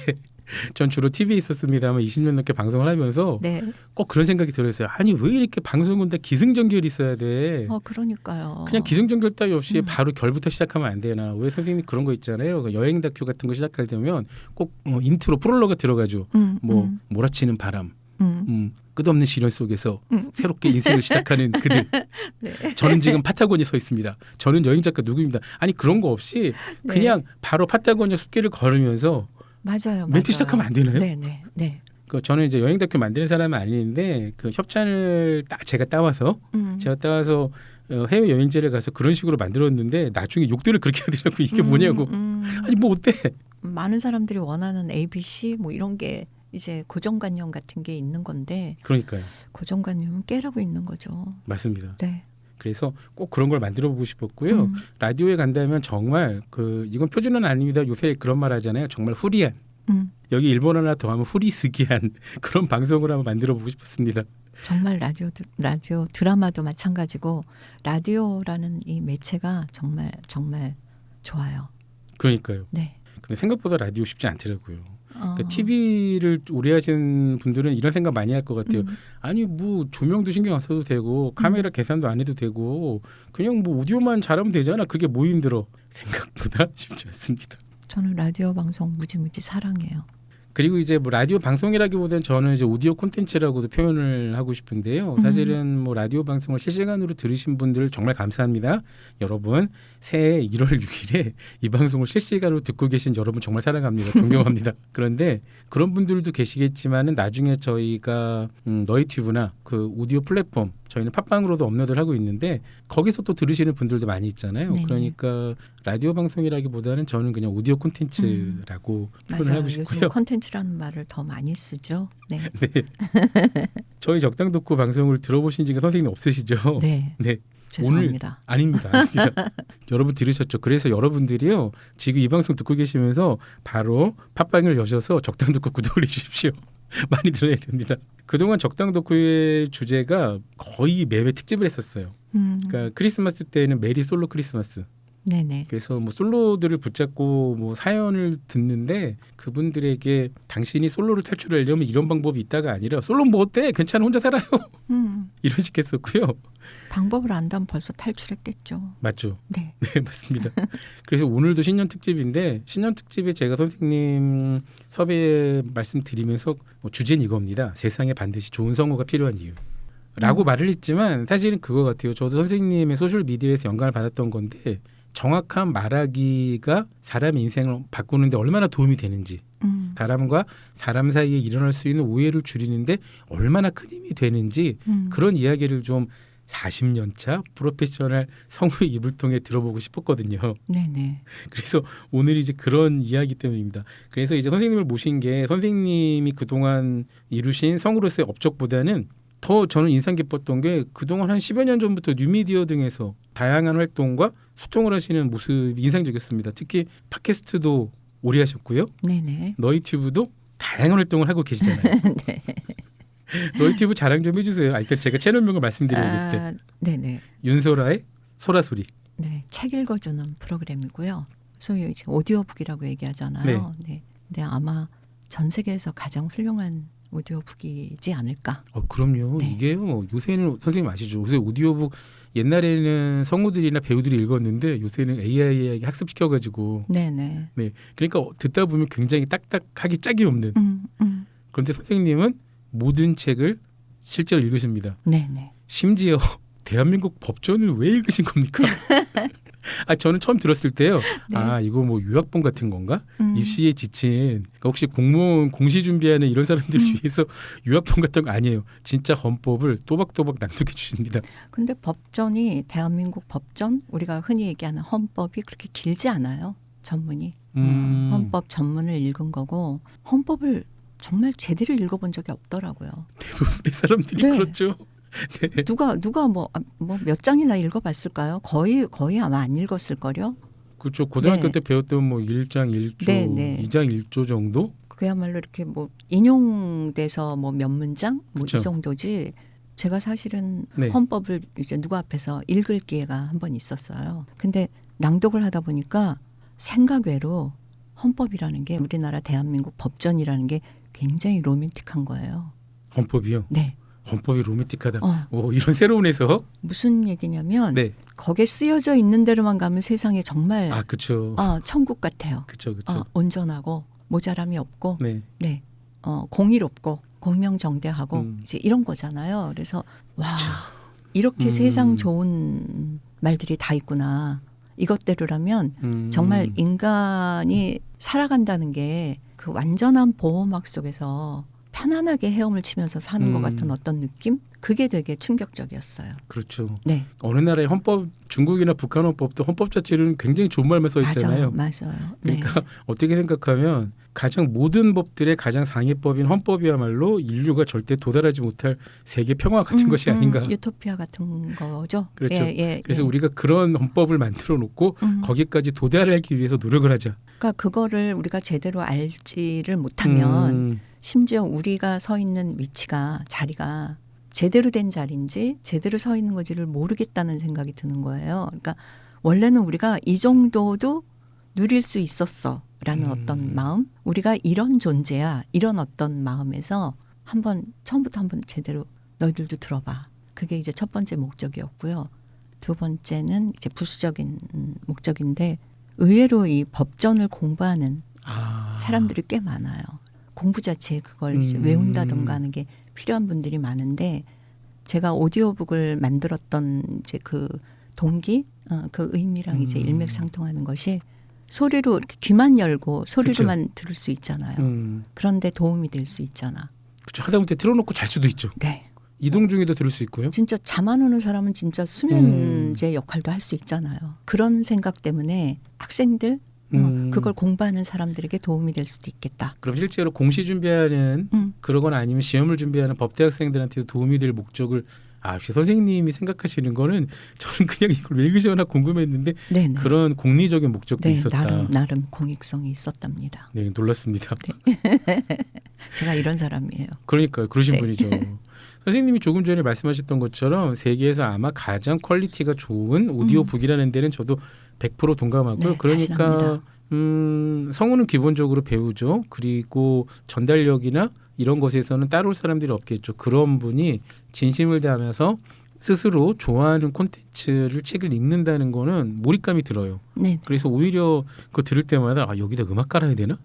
전 주로 TV에 있었습니다만 20년 넘게 방송을 하면서 네. 꼭 그런 생각이 들었어요. 아니 왜 이렇게 방송은 다 기승전결이 있어야 돼? 그러니까요. 그냥 기승전결 따위 없이 바로 결부터 시작하면 안 되나? 왜 선생님 그런 거 있잖아요. 그 여행 다큐 같은 거 시작할 때면 꼭 인트로 프롤로그 들어가죠. 뭐 몰아치는 바람, 끝없는 시련 속에서 새롭게 인생을 시작하는 그들. 네. 저는 지금 파타고니에 서 있습니다. 저는 여행 작가 누구입니다. 아니 그런 거 없이 그냥 바로 파타고니아 숲길을 걸으면서 맞아요. 멘트 시작하면 안 되나요? 네네. 네. 그 저는 이제 여행 다큐 만드는 사람은 아닌데 그 협찬을 제가 따와서 해외 여행지를 가서 그런 식으로 만들었는데 나중에 욕들을 그렇게 하더라고. 이게 뭐냐고. 아니 뭐 어때? 많은 사람들이 원하는 ABC 뭐 이런 게 이제 고정관념 같은 게 있는 건데 그러니까요. 고정관념은 깨라고 있는 거죠. 맞습니다. 네. 그래서 꼭 그런 걸 만들어 보고 싶었고요. 라디오에 간다면 정말 이건 표준어는 아닙니다. 요새 그런 말 하잖아요. 정말 후리한. 여기 일본어 하나 더하면 후리스기한 그런 방송을 한번 만들어 보고 싶었습니다. 정말 라디오 드라마도 마찬가지고 라디오라는 이 매체가 정말 좋아요. 그러니까요. 네. 근데 생각보다 라디오 쉽지 않더라고요. 그러니까 TV를 오래 하신 분들은 이런 생각 많이 할 것 같아요. 아니 뭐 조명도 신경 안 써도 되고 카메라 계산도 안 해도 되고 그냥 뭐 오디오만 잘하면 되잖아. 그게 뭐 힘들어. 생각보다 쉽지 않습니다. 저는 라디오 방송 무지무지 사랑해요. 그리고 이제 뭐 라디오 방송이라기보다는 저는 이제 오디오 콘텐츠라고도 표현을 하고 싶은데요. 사실은 뭐 라디오 방송을 실시간으로 들으신 분들 정말 감사합니다. 여러분 새해 1월 6일에 이 방송을 실시간으로 듣고 계신 여러분 정말 사랑합니다. 존경합니다. 그런데 그런 분들도 계시겠지만은 나중에 저희가 너희튜브나 그 오디오 플랫폼 저희는 팟빵으로도 업로드를 하고 있는데 거기서 또 들으시는 분들도 많이 있잖아요. 네네. 그러니까 라디오 방송이라기보다는 저는 그냥 오디오 콘텐츠라고 표현을 맞아요. 하고 요즘 싶고요. 콘텐츠라는 말을 더 많이 쓰죠. 네. 네. 저희 적당 덕후 방송을 들어보신 지가 선생님 없으시죠? 네. 네. 죄송합니다. 아닙니다. 여러분 들으셨죠? 그래서 여러분들이요. 지금 이 방송 듣고 계시면서 바로 팟빵을 여셔서 적당 덕후 구독을 해주십시오. 많이 들어야 됩니다. 그동안 적당 덕후의 주제가 거의 매회 특집을 했었어요. 그러니까 크리스마스 때는 메리 솔로 크리스마스. 네네. 그래서 뭐 솔로들을 붙잡고 뭐 사연을 듣는데 그분들에게 당신이 솔로를 탈출하려면 이런 방법이 있다가 아니라 솔로 뭐 어때? 괜찮아 혼자 살아요. 이런 식 했었고요. 방법을 안다면 벌써 탈출했겠죠. 맞죠? 네. 네 맞습니다. 그래서 오늘도 신년 특집인데 신년 특집에 제가 선생님 섭외 말씀드리면서 주제는 이겁니다. 세상에 반드시 좋은 성우가 필요한 이유. 라고 말을 했지만 사실은 그거 같아요. 저도 선생님의 소셜미디어에서 영감을 받았던 건데 정확한 말하기가 사람의 인생을 바꾸는데 얼마나 도움이 되는지 사람과 사람 사이에 일어날 수 있는 오해를 줄이는데 얼마나 큰 힘이 되는지 그런 이야기를 좀 40년 차 프로페셔널 성우의 입을 통해 들어보고 싶었거든요. 네네. 그래서 오늘 이제 그런 이야기 때문입니다. 그래서 이제 선생님을 모신 게 선생님이 그동안 이루신 성우로서의 업적보다는 더 저는 인상 깊었던 게 그동안 한 10여 년 전부터 뉴미디어 등에서 다양한 활동과 소통을 하시는 모습이 인상적이었습니다. 특히 팟캐스트도 오래 하셨고요. 네네. 너희튜브도 다양한 활동을 하고 계시잖아요. 네. 너튜브 자랑 좀 해주세요. 일단 제가 채널명을 말씀드려야겠대. 네네. 윤소라의 소라소리. 네, 책 읽어주는 프로그램이고요. 소위 이제 오디오북이라고 얘기하잖아요. 네. 근데 아마 전 세계에서 가장 훌륭한 오디오북이지 않을까. 그럼요. 네. 이게요. 요새는 선생님 아시죠? 요새 오디오북 옛날에는 성우들이나 배우들이 읽었는데 요새는 AI에 학습시켜가지고 네네. 네. 그러니까 듣다 보면 굉장히 딱딱하기 짝이 없는. 그런데 선생님은 모든 책을 실제로 읽으십니다. 네네. 심지어 대한민국 법전을 왜 읽으신 겁니까? 저는 처음 들었을 때요. 네. 이거 뭐 유학본 같은 건가? 입시에 지친 그러니까 혹시 공무원 공시 준비하는 이런 사람들을 위해서 유학본 같은 거 아니에요. 진짜 헌법을 또박또박 낭독해 주십니다. 근데 법전이 대한민국 법전 우리가 흔히 얘기하는 헌법이 그렇게 길지 않아요. 전문이. 헌법 전문을 읽은 거고 헌법을 정말 제대로 읽어본 적이 없더라고요. 대부분의 사람들이 네. 그렇죠. 네. 누가 뭐 몇 장이나 읽어봤을까요? 거의 아마 안 읽었을 거요. 그렇죠. 고등학교 네. 때 배웠던 뭐 1장 1조, 네, 네. 2장 1조 정도? 그야말로 이렇게 뭐 인용돼서 뭐 몇 문장 뭐 그쵸. 이 정도지. 제가 사실은 네. 헌법을 이제 누구 앞에서 읽을 기회가 한 번 있었어요. 근데 낭독을 하다 보니까 생각 외로 헌법이라는 게 우리나라 대한민국 법전이라는 게 굉장히 로맨틱한 거예요. 헌법이요? 네. 헌법이 로맨틱하다. 어. 이런 새로운 해석? 무슨 얘기냐면 네. 거기에 쓰여져 있는 대로만 가면 세상에 정말 그렇죠. 천국 같아요. 그렇죠. 그렇죠. 온전하고 모자람이 없고 네. 네. 공의롭고 공명정대하고 이제 이런 거잖아요. 그래서 와 이렇게 세상 좋은 말들이 다 있구나. 이것대로라면 정말 인간이 살아간다는 게 그 완전한 보호막 속에서 편안하게 헤엄을 치면서 사는 것 같은 어떤 느낌? 그게 되게 충격적이었어요. 그렇죠. 네. 어느 나라의 헌법, 중국이나 북한 헌법도 헌법 자체는 굉장히 좋은 말만 써 있잖아요. 맞아요. 그러니까 네. 어떻게 생각하면 가장 모든 법들의 가장 상위법인 헌법이야말로 인류가 절대 도달하지 못할 세계 평화 같은 것이 아닌가. 유토피아 같은 거죠. 그렇죠. 예, 그래서 예. 우리가 그런 헌법을 만들어 놓고 거기까지 도달하기 위해서 노력을 하자. 그러니까 그거를 우리가 제대로 알지를 못하면 심지어 우리가 서 있는 위치가 자리가 제대로 된 자리인지 제대로 서 있는 건지를 모르겠다는 생각이 드는 거예요. 그러니까 원래는 우리가 이 정도도 누릴 수 있었어라는 어떤 마음, 우리가 이런 존재야, 이런 어떤 마음에서 처음부터 한번 제대로 너희들도 들어봐. 그게 이제 첫 번째 목적이었고요. 두 번째는 이제 부수적인 목적인데 의외로 이 법전을 공부하는 사람들이 꽤 많아요. 공부 자체에 그걸 이제 외운다던가 하는 게 필요한 분들이 많은데 제가 오디오북을 만들었던 이제 그 동기, 그 의미랑 이제 일맥상통하는 것이 소리로 이렇게 귀만 열고 소리로만 들을 수 있잖아요. 그런데 도움이 될 수 있잖아. 그렇죠. 하다못해 틀어놓고 잘 수도 있죠. 네. 이동 중에도 들을 수 있고요. 진짜 잠 안 오는 사람은 진짜 수면제 역할도 할 수 있잖아요. 그런 생각 때문에 학생들 그걸 공부하는 사람들에게 도움이 될 수도 있겠다. 그럼 실제로 공시 준비하는 그러거나 아니면 시험을 준비하는 법대 학생들한테도 도움이 될 목적을 혹시 선생님이 생각하시는 거는 저는 그냥 이걸 왜 읽으시거나 궁금했는데 네네. 그런 공리적인 목적도 네, 있었다. 나름 공익성이 있었답니다. 네, 놀랐습니다. 제가 이런 사람이에요. 그러니까요. 그러신 네. 분이죠. 선생님이 조금 전에 말씀하셨던 것처럼 세계에서 아마 가장 퀄리티가 좋은 오디오북이라는 데는 저도 100% 동감하고요. 네, 그러니까 자신합니다. 성우는 기본적으로 배우죠. 그리고 전달력이나 이런 것에서는 따라올 사람들이 없겠죠. 그런 분이 진심을 다하면서 스스로 좋아하는 콘텐츠를 책을 읽는다는 거는 몰입감이 들어요. 네. 그래서 오히려 그거 들을 때마다 여기다 음악 깔아야 되나?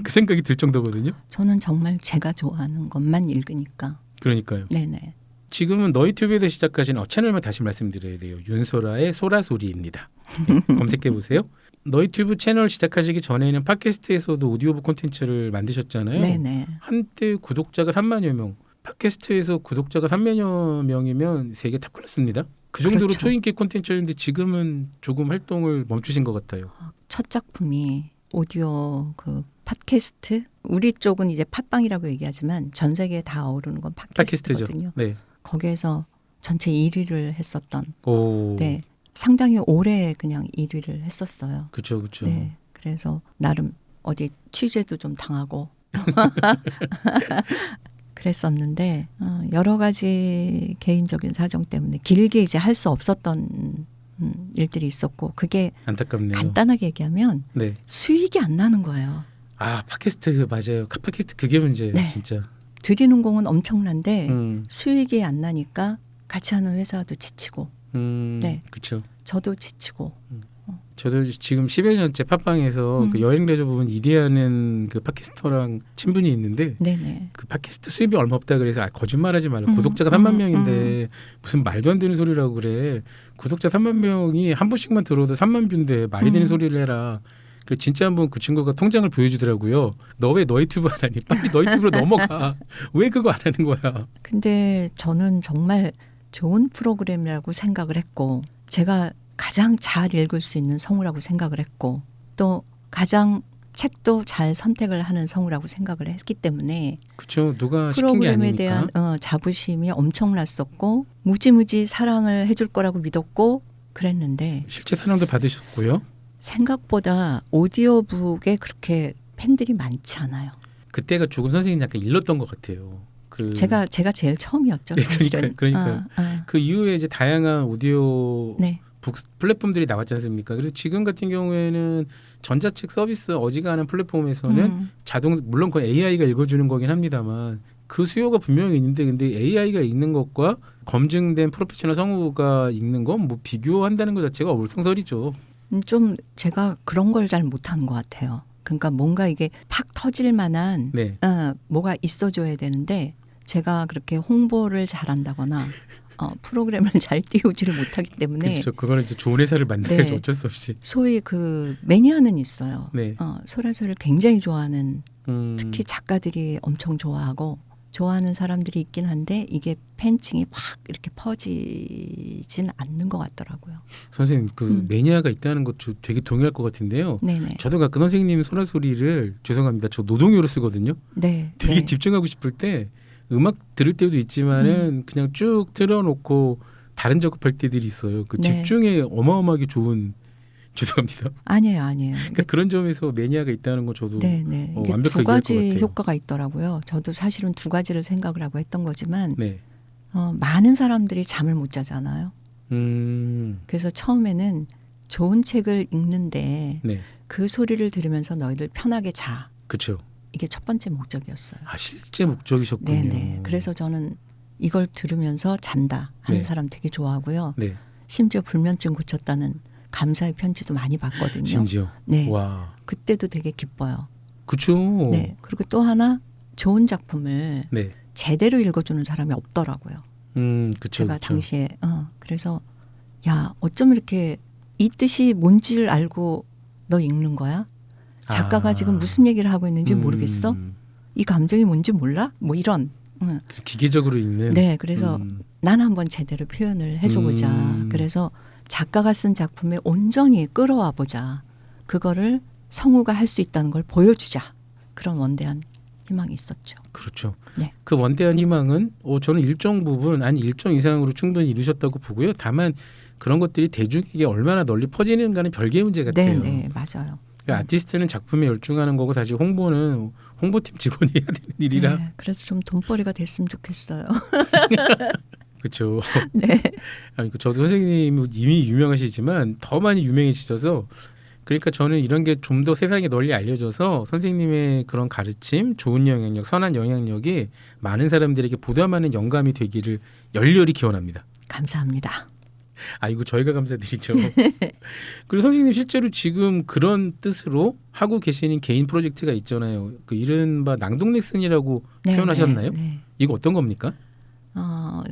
그 생각이 들 정도거든요. 저는 정말 제가 좋아하는 것만 읽으니까. 그러니까요. 네네. 지금은 너희튜브에서 시작하신 채널만 다시 말씀드려야 돼요. 윤소라의 소라소리입니다. 네, 검색해 보세요. 너희튜브 채널 시작하시기 전에는 팟캐스트에서도 오디오북 콘텐츠를 만드셨잖아요. 네네. 한때 구독자가 3만여 명. 팟캐스트에서 구독자가 3만여 명이면 세계 탑 클래스입니다. 그 정도로 그렇죠. 초인기 콘텐츠였는데 지금은 조금 활동을 멈추신 것 같아요. 첫 작품이 오디오 그 팟캐스트. 우리 쪽은 이제 팟빵이라고 얘기하지만 전 세계에 다 어우르는 건 팟캐스트죠. 팟캐스트거든요. 네. 거기에서 전체 1위를 했었던. 오. 네. 상당히 오래 그냥 1위를 했었어요. 그렇죠, 그렇죠. 네. 그래서 나름 어디 취재도 좀 당하고 그랬었는데 여러 가지 개인적인 사정 때문에 길게 이제 할 수 없었던 일들이 있었고 그게 안타깝네요. 간단하게 얘기하면 네. 수익이 안 나는 거예요. 아 팟캐스트 맞아요. 팟캐스트 그게 문제예요. 네. 진짜. 들이는 공은 엄청난데 음, 수익이 안 나니까 같이 하는 회사도 지치고 네. 그렇죠. 저도 지치고 저도 지금 10여 년째 팟빵에서 그 여행 레저 부분 1위 하는 그 팟캐스터랑 친분이 있는데 네네. 그 팟캐스트 수입이 얼마 없다 그래서 거짓말하지 말라. 구독자가 3만 명인데 무슨 말도 안 되는 소리라고 그래. 구독자 3만 명이 한 번씩만 들어도 3만 뷰인데 말이 되는 소리를 해라. 그 진짜 한번 그 친구가 통장을 보여주더라고요. 너 왜 너 유튜브 안 하니? 빨리 너 유튜브로 넘어가. 왜 그거 안 하는 거야? 근데 저는 정말 좋은 프로그램이라고 생각을 했고 제가 가장 잘 읽을 수 있는 성우라고 생각을 했고 또 가장 책도 잘 선택을 하는 성우라고 생각을 했기 때문에 그렇죠. 누가 시킨 게 프로그램에 아니니까. 대한 자부심이 엄청났었고 무지무지 사랑을 해줄 거라고 믿었고 그랬는데 실제 사랑도 받으셨고요. 생각보다 오디오북에 그렇게 팬들이 많지 않아요. 그때가 조금 선생님 약간 일렀던 것 같아요. 그 제가 제일 처음이었죠. 네, 사실은. 그러니까요. 그 이후에 이제 다양한 오디오 네. 북 플랫폼들이 나왔지 않습니까? 그래서 지금 같은 경우에는 전자책 서비스 어지간한 플랫폼에서는 자동 물론 그 AI가 읽어주는 거긴 합니다만 그 수요가 분명히 있는데 근데 AI가 읽는 것과 검증된 프로페셔널 성우가 읽는 건 뭐 비교한다는 것 자체가 어불성설이죠. 좀 제가 그런 걸 잘 못하는 것 같아요. 그러니까 뭔가 이게 팍 터질 만한 네. 뭐가 있어줘야 되는데 제가 그렇게 홍보를 잘한다거나 프로그램을 잘 띄우지를 못하기 때문에 그렇죠. 그거는 이제 좋은 회사를 만나야죠. 네. 어쩔 수 없이. 소위 그 매니아는 있어요. 네. 소라소를 굉장히 좋아하는 특히 특히 작가들이 엄청 좋아하고 좋아하는 사람들이 있긴 한데 이게 팬층이 팍 이렇게 퍼지진 않는 것 같더라고요. 선생님 그 매니아가 있다는 것 되게 동의할 것 같은데요. 네네. 저도 가끔 선생님 소라소리를 죄송합니다. 저 노동요로 쓰거든요. 네. 되게 네. 집중하고 싶을 때 음악 들을 때도 있지만은 그냥 쭉 틀어놓고 다른 작업할 때들이 있어요. 그 네. 집중에 어마어마하게 좋은 죄송합니다. 아니에요. 그러니까 그런 점에서 매니아가 있다는 거 저도 네네. 이게 완벽하게 두 이해할 것 가지 같아요. 효과가 있더라고요. 저도 사실은 두 가지를 생각을 하고 했던 거지만 네. 많은 사람들이 잠을 못 자잖아요. 그래서 처음에는 좋은 책을 읽는데 네. 그 소리를 들으면서 너희들 편하게 자. 그렇죠. 이게 첫 번째 목적이었어요. 아 실제 목적이셨군요. 네네. 그래서 저는 이걸 들으면서 잔다 하는 네. 사람 되게 좋아하고요. 네. 심지어 불면증 고쳤다는 감사의 편지도 많이 받거든요. 심지어. 네. 와. 그때도 되게 기뻐요. 그렇죠. 네. 그리고 또 하나 좋은 작품을 네. 제대로 읽어주는 사람이 없더라고요. 그렇죠. 제가 당시에 그래서 야 어쩜 이렇게 이 뜻이 뭔지를 알고 너 읽는 거야? 작가가 지금 무슨 얘기를 하고 있는지 모르겠어? 이 감정이 뭔지 몰라? 뭐 이런. 기계적으로 읽는. 네, 그래서 난 한번 제대로 표현을 해줘보자. 그래서 작가가 쓴 작품에 온전히 끌어와 보자. 그거를 성우가 할 수 있다는 걸 보여주자. 그런 원대한 희망이 있었죠. 그렇죠. 네. 그 원대한 희망은 저는 일정 부분 아니 일정 이상으로 충분히 이루셨다고 보고요. 다만 그런 것들이 대중에게 얼마나 널리 퍼지는가는 별개의 문제 같아요. 네, 맞아요. 그러니까 아티스트는 작품에 열중하는 거고 사실 홍보는 홍보팀 직원이 해야 되는 일이라. 네, 그래서 좀 돈벌이가 됐으면 좋겠어요. 그렇죠. 네. 아니, 저도 선생님이 이미 유명하시지만 더 많이 유명해지셔서 그러니까 저는 이런 게 좀 더 세상에 널리 알려져서 선생님의 그런 가르침, 좋은 영향력, 선한 영향력이 많은 사람들에게 보담하는 영감이 되기를 열렬히 기원합니다. 감사합니다. 이거 저희가 감사드리죠. 그리고 선생님 실제로 지금 그런 뜻으로 하고 계시는 개인 프로젝트가 있잖아요. 그 이른바 낭독 레슨이라고 네, 표현하셨나요? 네. 이거 어떤 겁니까?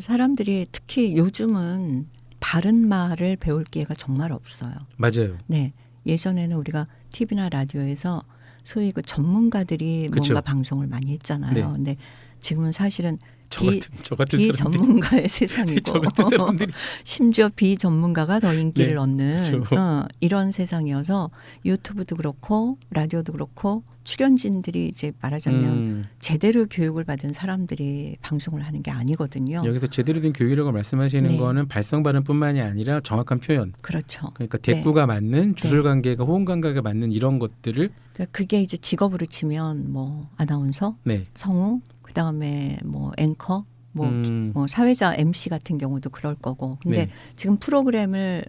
사람들이 특히 요즘은 바른 말을 배울 기회가 정말 없어요. 맞아요. 네. 예전에는 우리가 TV나 라디오에서 소위 그 전문가들이 그쵸. 뭔가 방송을 많이 했잖아요. 네. 근데 지금은 사실은 저 같은 사람들이 비전문가의 세상이고 저 같은 사람들이 심지어 비전문가가 더 인기를 네, 얻는 그렇죠. 이런 세상이어서 유튜브도 그렇고 라디오도 그렇고 출연진들이 이제 말하자면 제대로 교육을 받은 사람들이 방송을 하는 게 아니거든요. 여기서 제대로 된 교육이라고 말씀하시는 네. 거는 발성 발음뿐만이 아니라 정확한 표현. 그렇죠. 그러니까 대꾸가 맞는 주술 네. 관계가 호응 관계가 맞는 이런 것들을 그러니까 그게 이제 직업으로 치면 뭐 아나운서, 네. 성우, 그 다음에 뭐 앵커, 뭐 사회자 MC 같은 경우도 그럴 거고. 근데 네. 지금 프로그램을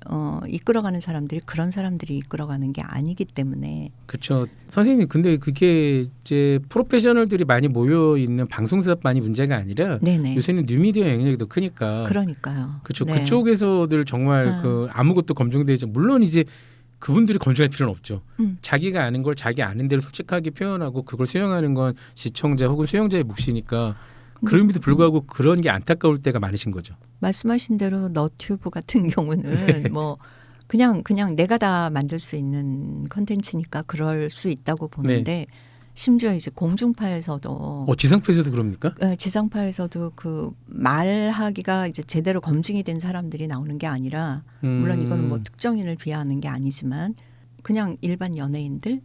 이끌어가는 사람들이 그런 사람들이 이끌어가는 게 아니기 때문에 그렇죠. 선생님 근데 그게 이제 프로페셔널들이 많이 모여 있는 방송사만이 문제가 아니라 네네. 요새는 뉴미디어 영역이 더 크니까 그러니까요. 그렇죠. 네. 그쪽에서들 정말 그 아무것도 검증되지 물론 이제 그분들이 검증할 필요는 없죠. 자기가 아는 걸 자기 아는 대로 솔직하게 표현하고 그걸 수용하는 건 시청자 혹은 수용자의 몫이니까 그럼에도 불구하고 그런 게 안타까울 때가 많으신 거죠. 말씀하신 대로 너튜브 같은 경우는 네. 뭐 그냥 내가 다 만들 수 있는 컨텐츠니까 그럴 수 있다고 보는데 심지어 이제 공중파에서도 지상파에서도 그럽니까? 지상파에서도 그 말하기가 이제 제대로 검증이 된 사람들이 나오는 게 아니라 물론 이거는 뭐 특정인을 비하하는 게 아니지만 그냥 일반 연예인들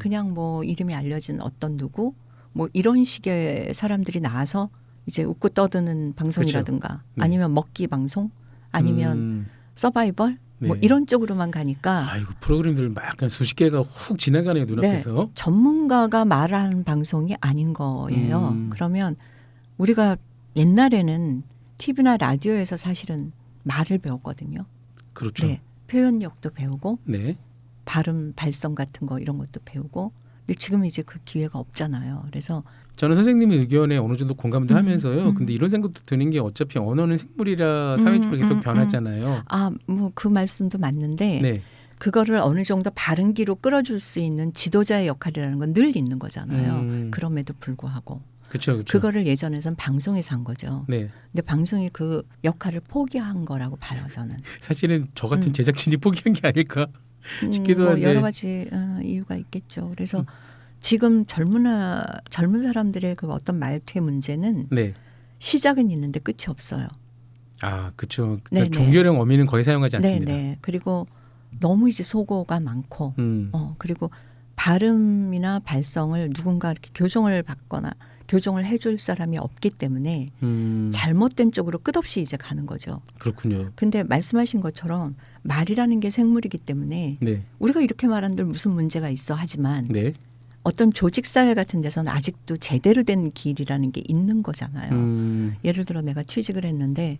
그냥 뭐 이름이 알려진 어떤 누구 뭐 이런 식의 사람들이 나와서 이제 웃고 떠드는 방송이라든가 그렇죠. 네. 아니면 먹기 방송 아니면 서바이벌 뭐 네. 이런 쪽으로만 가니까 아이고 프로그램들 막 그냥 수십 개가 훅 지나가네요 눈앞에서. 전문가가 말하는 방송이 아닌 거예요. 그러면 우리가 옛날에는 TV나 라디오에서 사실은 말을 배웠거든요. 그렇죠. 네, 표현력도 배우고 네. 발음, 발성 같은 거 이런 것도 배우고. 근데 지금 이제 그 기회가 없잖아요. 그래서 저는 선생님의 의견에 어느 정도 공감도 하면서요. 근데 이런 생각도 드는 게 어차피 언어는 생물이라 사회적으로 계속 변하잖아요. 뭐 그 말씀도 맞는데 네. 그거를 어느 정도 바른 기로 끌어줄 수 있는 지도자의 역할이라는 건 늘 있는 거잖아요. 그럼에도 불구하고 그렇죠. 그렇죠. 그거를 예전에선 방송에서 한 거죠. 네. 근데 방송이 그 역할을 포기한 거라고 봐요, 저는. 사실은 저 같은 제작진이 포기한 게 아닐까 싶기도 뭐 한데. 여러 가지 이유가 있겠죠. 그래서 지금 젊은 사람들의 그 어떤 말투의 문제는 네. 시작은 있는데 끝이 없어요. 아, 그렇죠. 네네. 종교령 어미는 거의 사용하지 않습니다. 네네. 그리고 너무 이제 소고가 많고, 그리고 발음이나 발성을 누군가 이렇게 교정을 받거나 교정을 해줄 사람이 없기 때문에 잘못된 쪽으로 끝없이 이제 가는 거죠. 그렇군요. 근데 말씀하신 것처럼 말이라는 게 생물이기 때문에 네. 우리가 이렇게 말한들 무슨 문제가 있어 하지만 네. 어떤 조직 사회 같은 데서는 아직도 제대로 된 길이라는 게 있는 거잖아요. 예를 들어 내가 취직을 했는데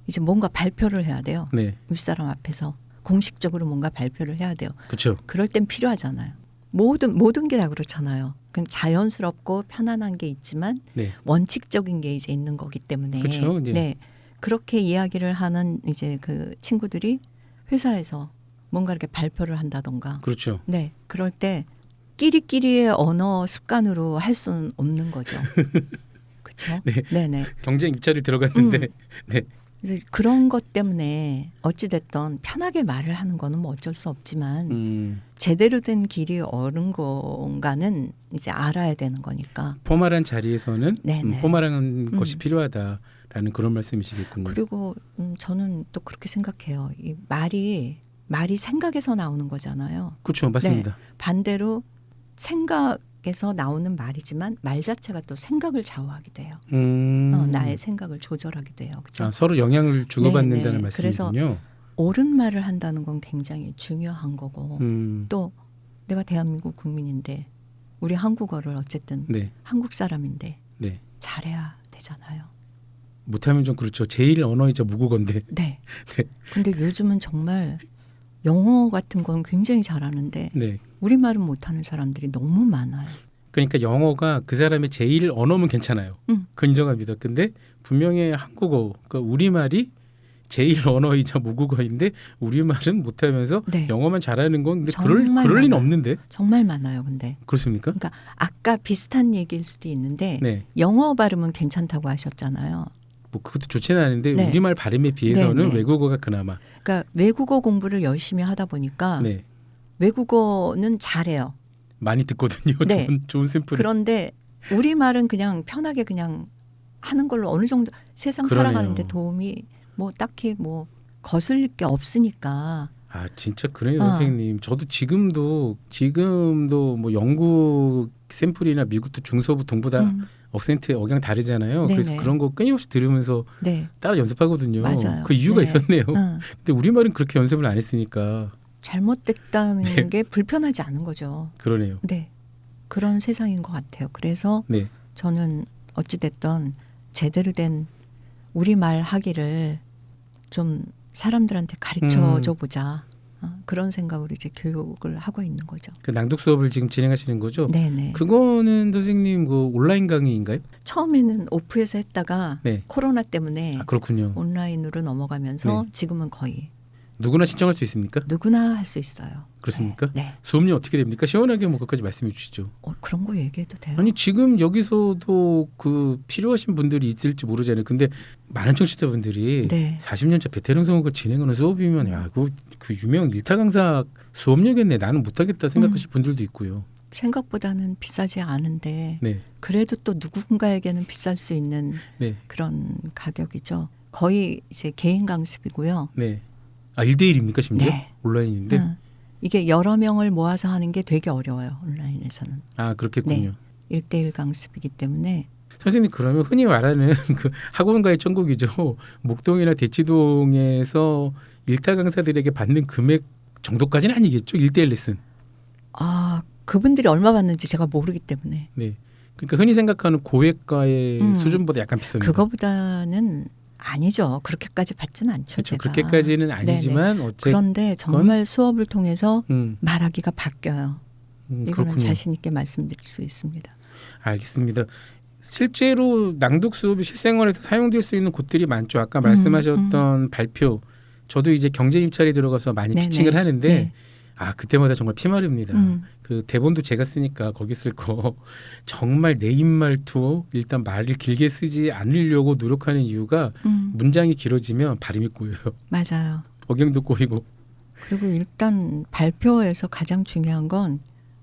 이제 뭔가 발표를 해야 돼요. 네. 윗사람 앞에서 공식적으로 뭔가 발표를 해야 돼요. 그렇죠. 그럴 땐 필요하잖아요. 모든 게 다 그렇잖아요. 그냥 자연스럽고 편안한 게 있지만 네. 원칙적인 게 이제 있는 거기 때문에 그렇죠. 네. 네. 그렇게 이야기를 하는 이제 그 친구들이 회사에서 뭔가 이렇게 발표를 한다던가 그렇죠. 네. 그럴 때 끼리끼리의 언어 습관으로 할 수는 없는 거죠. 그렇죠? 네. 네네. 경쟁 입찰을 들어갔는데 네. 그래서 그런 것 때문에 어찌 됐든 편하게 말을 하는 거는 뭐 어쩔 수 없지만 제대로 된 길이 옳은 건가는 이제 알아야 되는 거니까. 포멀한 자리에서는 네네. 포멀한 것이 필요하다라는 그런 말씀이시겠군요. 그리고 저는 또 그렇게 생각해요. 이 말이 생각에서 나오는 거잖아요. 그렇죠. 맞습니다. 네. 반대로 생각에서 나오는 말이지만 말 자체가 또 생각을 좌우하기도 해요. 나의 생각을 조절하기도 해요. 그렇죠? 서로 영향을 주고받는다는 네네. 말씀이군요. 그래서 옳은 말을 한다는 건 굉장히 중요한 거고 또 내가 대한민국 국민인데 우리 한국어를 어쨌든 네. 한국 사람인데 네. 잘해야 되잖아요. 못하면 좀 그렇죠. 제일 언어이자 모국어인데. 네. 네. 근데 요즘은 정말 영어 같은 건 굉장히 잘하는데 네. 우리말은 못하는 사람들이 너무 많아요. 그러니까 영어가 그 사람의 제일 언어면 괜찮아요. 그 인정합니다. 근데 분명히 한국어, 그러니까 우리말이 제일 언어이자 모국어인데 우리말은 못하면서 네. 영어만 잘하는 건 근데 정말 그럴 리는 많아요. 없는데. 정말 많아요. 근데 그렇습니까? 그러니까 아까 비슷한 얘기일 수도 있는데 네. 영어 발음은 괜찮다고 하셨잖아요. 뭐 그것도 좋지는 않은데 네. 우리말 발음에 비해서는 네. 외국어가 그나마. 그러니까 외국어 공부를 열심히 하다 보니까 네. 외국어는 잘해요. 많이 듣거든요. 네. 좋은 샘플을. 그런데 우리말은 그냥 편하게 그냥 하는 걸로 어느 정도 세상 그러네요. 살아가는데 도움이 뭐 딱히 뭐 거슬릴 게 없으니까. 아 진짜 그래요 어. 선생님. 저도 지금도 뭐 영국 샘플이나 미국도 중서부 동부 다 억센트 억양 다르잖아요. 그래서 네네. 그런 거 끊임없이 들으면서 네. 따라 연습하거든요. 맞아요. 그 이유가 네. 있었네요. 응. 근데 우리말은 그렇게 연습을 안 했으니까 잘못됐다는 네. 게 불편하지 않은 거죠. 그러네요. 네. 그런 세상인 것 같아요. 그래서 네. 저는 어찌됐든 제대로 된 우리말 하기를 좀 사람들한테 가르쳐 줘 보자. 그런 생각으로 이제 교육을 하고 있는 거죠. 그 낭독 수업을 지금 진행하시는 거죠? 네네. 그거는 선생님 그 온라인 강의인가요? 처음에는 오프에서 했다가 네. 코로나 때문에 아 그렇군요. 온라인으로 넘어가면서 네. 지금은 거의 누구나 신청할 수 있습니까? 누구나 할 수 있어요. 그렇습니까? 네. 수업료 어떻게 됩니까? 시원하게 뭐 그것까지 말씀해 주시죠. 그런 거 얘기해도 돼요? 아니 지금 여기서도 그 필요하신 분들이 있을지 모르잖아요. 근데 많은 청취자분들이 네. 40년차 베테랑 성우가 진행하는 수업이면 야, 그 유명 일타 강사 수업료겠네. 나는 못하겠다 생각하실 분들도 있고요. 생각보다는 비싸지 않은데 네, 그래도 또 누군가에게는 비쌀 수 있는 네, 그런 가격이죠. 거의 이제 개인 강습이고요. 네. 아 1대1입니까 심지어? 네. 온라인인데? 응. 이게 여러 명을 모아서 하는 게 되게 어려워요. 온라인에서는. 아 그렇겠군요. 네. 1대1 강습이기 때문에 선생님 그러면 흔히 말하는 그 학원가의 천국이죠. 목동이나 대치동에서 일타 강사들에게 받는 금액 정도까지는 아니겠죠. 1대1 레슨. 그분들이 얼마 받는지 제가 모르기 때문에 네. 그러니까 흔히 생각하는 고액가의 수준보다 약간 비쌉니다. 그거보다는 아니죠. 그렇게까지 받지는 않죠. 그렇죠. 제가. 그렇게까지는 아니지만 네네. 어쨌든 그런데 정말 수업을 통해서 음, 말하기가 바뀌어요. 이거는 그렇군요. 자신 있게 말씀드릴 수 있습니다. 알겠습니다. 실제로 낭독 수업이 실생활에서 사용될 수 있는 곳들이 많죠. 아까 말씀하셨던 발표. 저도 이제 경제 입찰이 들어가서 많이 네네. 피칭을 하는데 네. 그때마다 정말 피마릅니다. 그 대본도 제가 쓰니까 거기 쓸 거 정말 내 입말투 일단 말을 길게 쓰지 않으려고 노력하는 이유가 문장이 길어지면 발음이 꼬여요. 맞아요. 억양도 꼬이고. 그리고 일단 발표에서 가장 중요한 건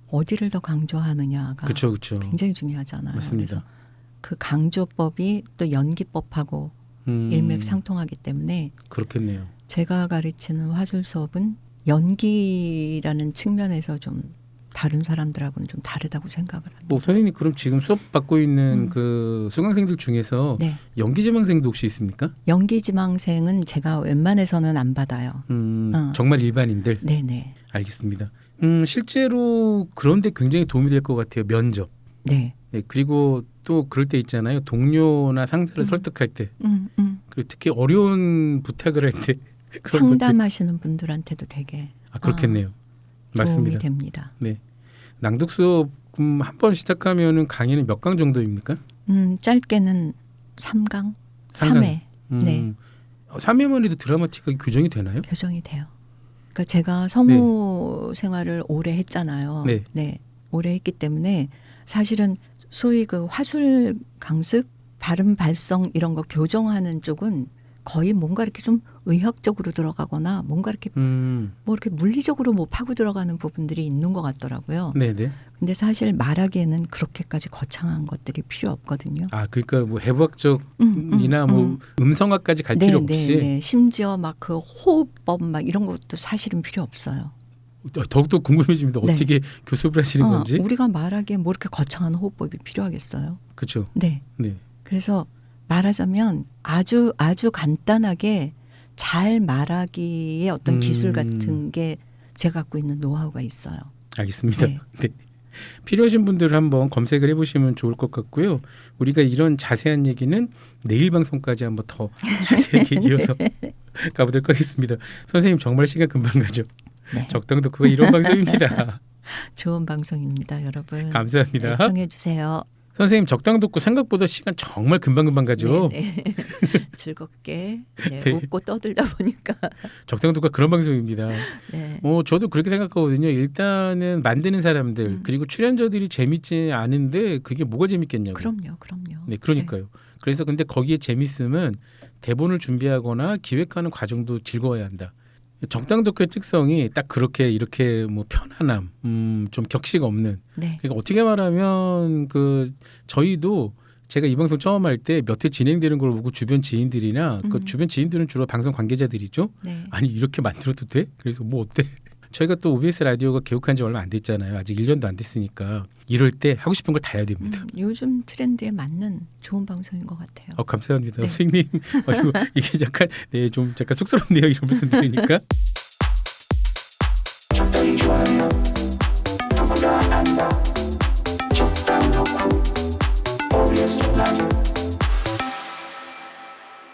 어디를 더 강조하느냐가 그렇죠, 그렇죠. 굉장히 중요하잖아요. 맞습니다. 그래서 그 강조법이 또 연기법하고 일맥상통하기 때문에 그렇겠네요. 제가 가르치는 화술 수업은 연기라는 측면에서 좀 다른 사람들하고는 좀 다르다고 생각을 합니다. 뭐 선생님 그럼 지금 수업 받고 있는 그 수강생들 중에서 네. 연기지망생도 혹시 있습니까? 연기지망생은 제가 웬만해서는 안 받아요. 정말 일반인들. 네네. 알겠습니다. 실제로 그런데 굉장히 도움이 될 것 같아요. 면접. 네. 네, 그리고 또 그럴 때 있잖아요. 동료나 상사를 설득할 때. 그리고 특히 어려운 부탁을 할 때. 그런 것들. 상담하시는 분들한테도 되게 그렇겠네요. 도움이 맞습니다. 됩니다. 네. 낭독 수업 한 번 시작하면은 강의는 몇 강 정도입니까? 짧게는 3강, 3강. 3회 네. 3회만 해도 드라마틱하게 교정이 되나요? 교정이 돼요. 그러니까 제가 성우 생활을 오래 했잖아요. 네. 오래 했기 때문에 사실은 소위 그 화술 강습, 발음 발성 이런 거 교정하는 쪽은 거의 뭔가 이렇게 좀 의학적으로 들어가거나 뭔가 이렇게 뭐 이렇게 물리적으로 뭐 파고 들어가는 부분들이 있는 것 같더라고요. 네네. 근데 사실 그렇게까지 거창한 것들이 필요 없거든요. 그러니까 뭐 해부학적이나 뭐 음성학까지 갈 필요 없이. 네. 심지어 막 그 호흡법 막 이런 것도 사실은 필요 없어요. 더욱더 궁금해집니다. 네. 어떻게 교습을 하시는 건지. 우리가 말하기에 뭐 이렇게 거창한 호흡법이 필요하겠어요. 그렇죠. 네. 네. 그래서 말하자면 아주 간단하게 잘 말하기의 어떤 기술 같은 게 제가 갖고 있는 노하우가 있어요. 알겠습니다. 네. 네. 필요하신 분들 한번 검색을 해보시면 좋을 것 같고요. 우리가 이런 자세한 얘기는 내일 방송까지 한번 더 자세하게 이어서 가보도록 하겠습니다. 선생님 정말 시간 금방 가죠. 네. 적당 덕후가 이런 방송입니다. 좋은 방송입니다, 여러분. 감사합니다. 네, 청해 주세요. 선생님 적당 덕후 생각보다 시간 정말 금방 가죠. 네. 즐겁게 네. 웃고 떠들다 보니까 적당 덕후가 그런 방송입니다. 네. 저도 그렇게 생각하거든요. 일단은 만드는 사람들 그리고 출연자들이 재밌지 않은데 그게 뭐가 재밌겠냐고. 그럼요. 네, 그러니까요. 그래서 근데 거기에 재밌음은 대본을 준비하거나 기획하는 과정도 즐거워야 한다. 적당 덕후의 특성이 딱 그렇게 이렇게 뭐 편안함, 좀 격식 없는. 네. 그러니까 어떻게 말하면 그 저희도 제가 이 방송 처음 할 때 몇 회 진행되는 걸 보고 주변 지인들이나 그 주변 지인들은 주로 방송 관계자들이죠. 네. 아니 이렇게 만들어도 돼? 그래서 뭐 어때? 저희가 또 OBS 라디오가 개국한 지 얼마 안 됐잖아요. 아직 1년도 안 됐으니까 이럴 때 하고 싶은 걸 다 해야 됩니다. 요즘 트렌드에 맞는 좋은 방송인 것 같아요. 감사합니다. 네. 선생님. 이게 약간 좀 약간 쑥스럽네요. 이런 말씀 드리니까. 적당히 좋아요. 누구나 안다. 적당 덕후 OBS 라디오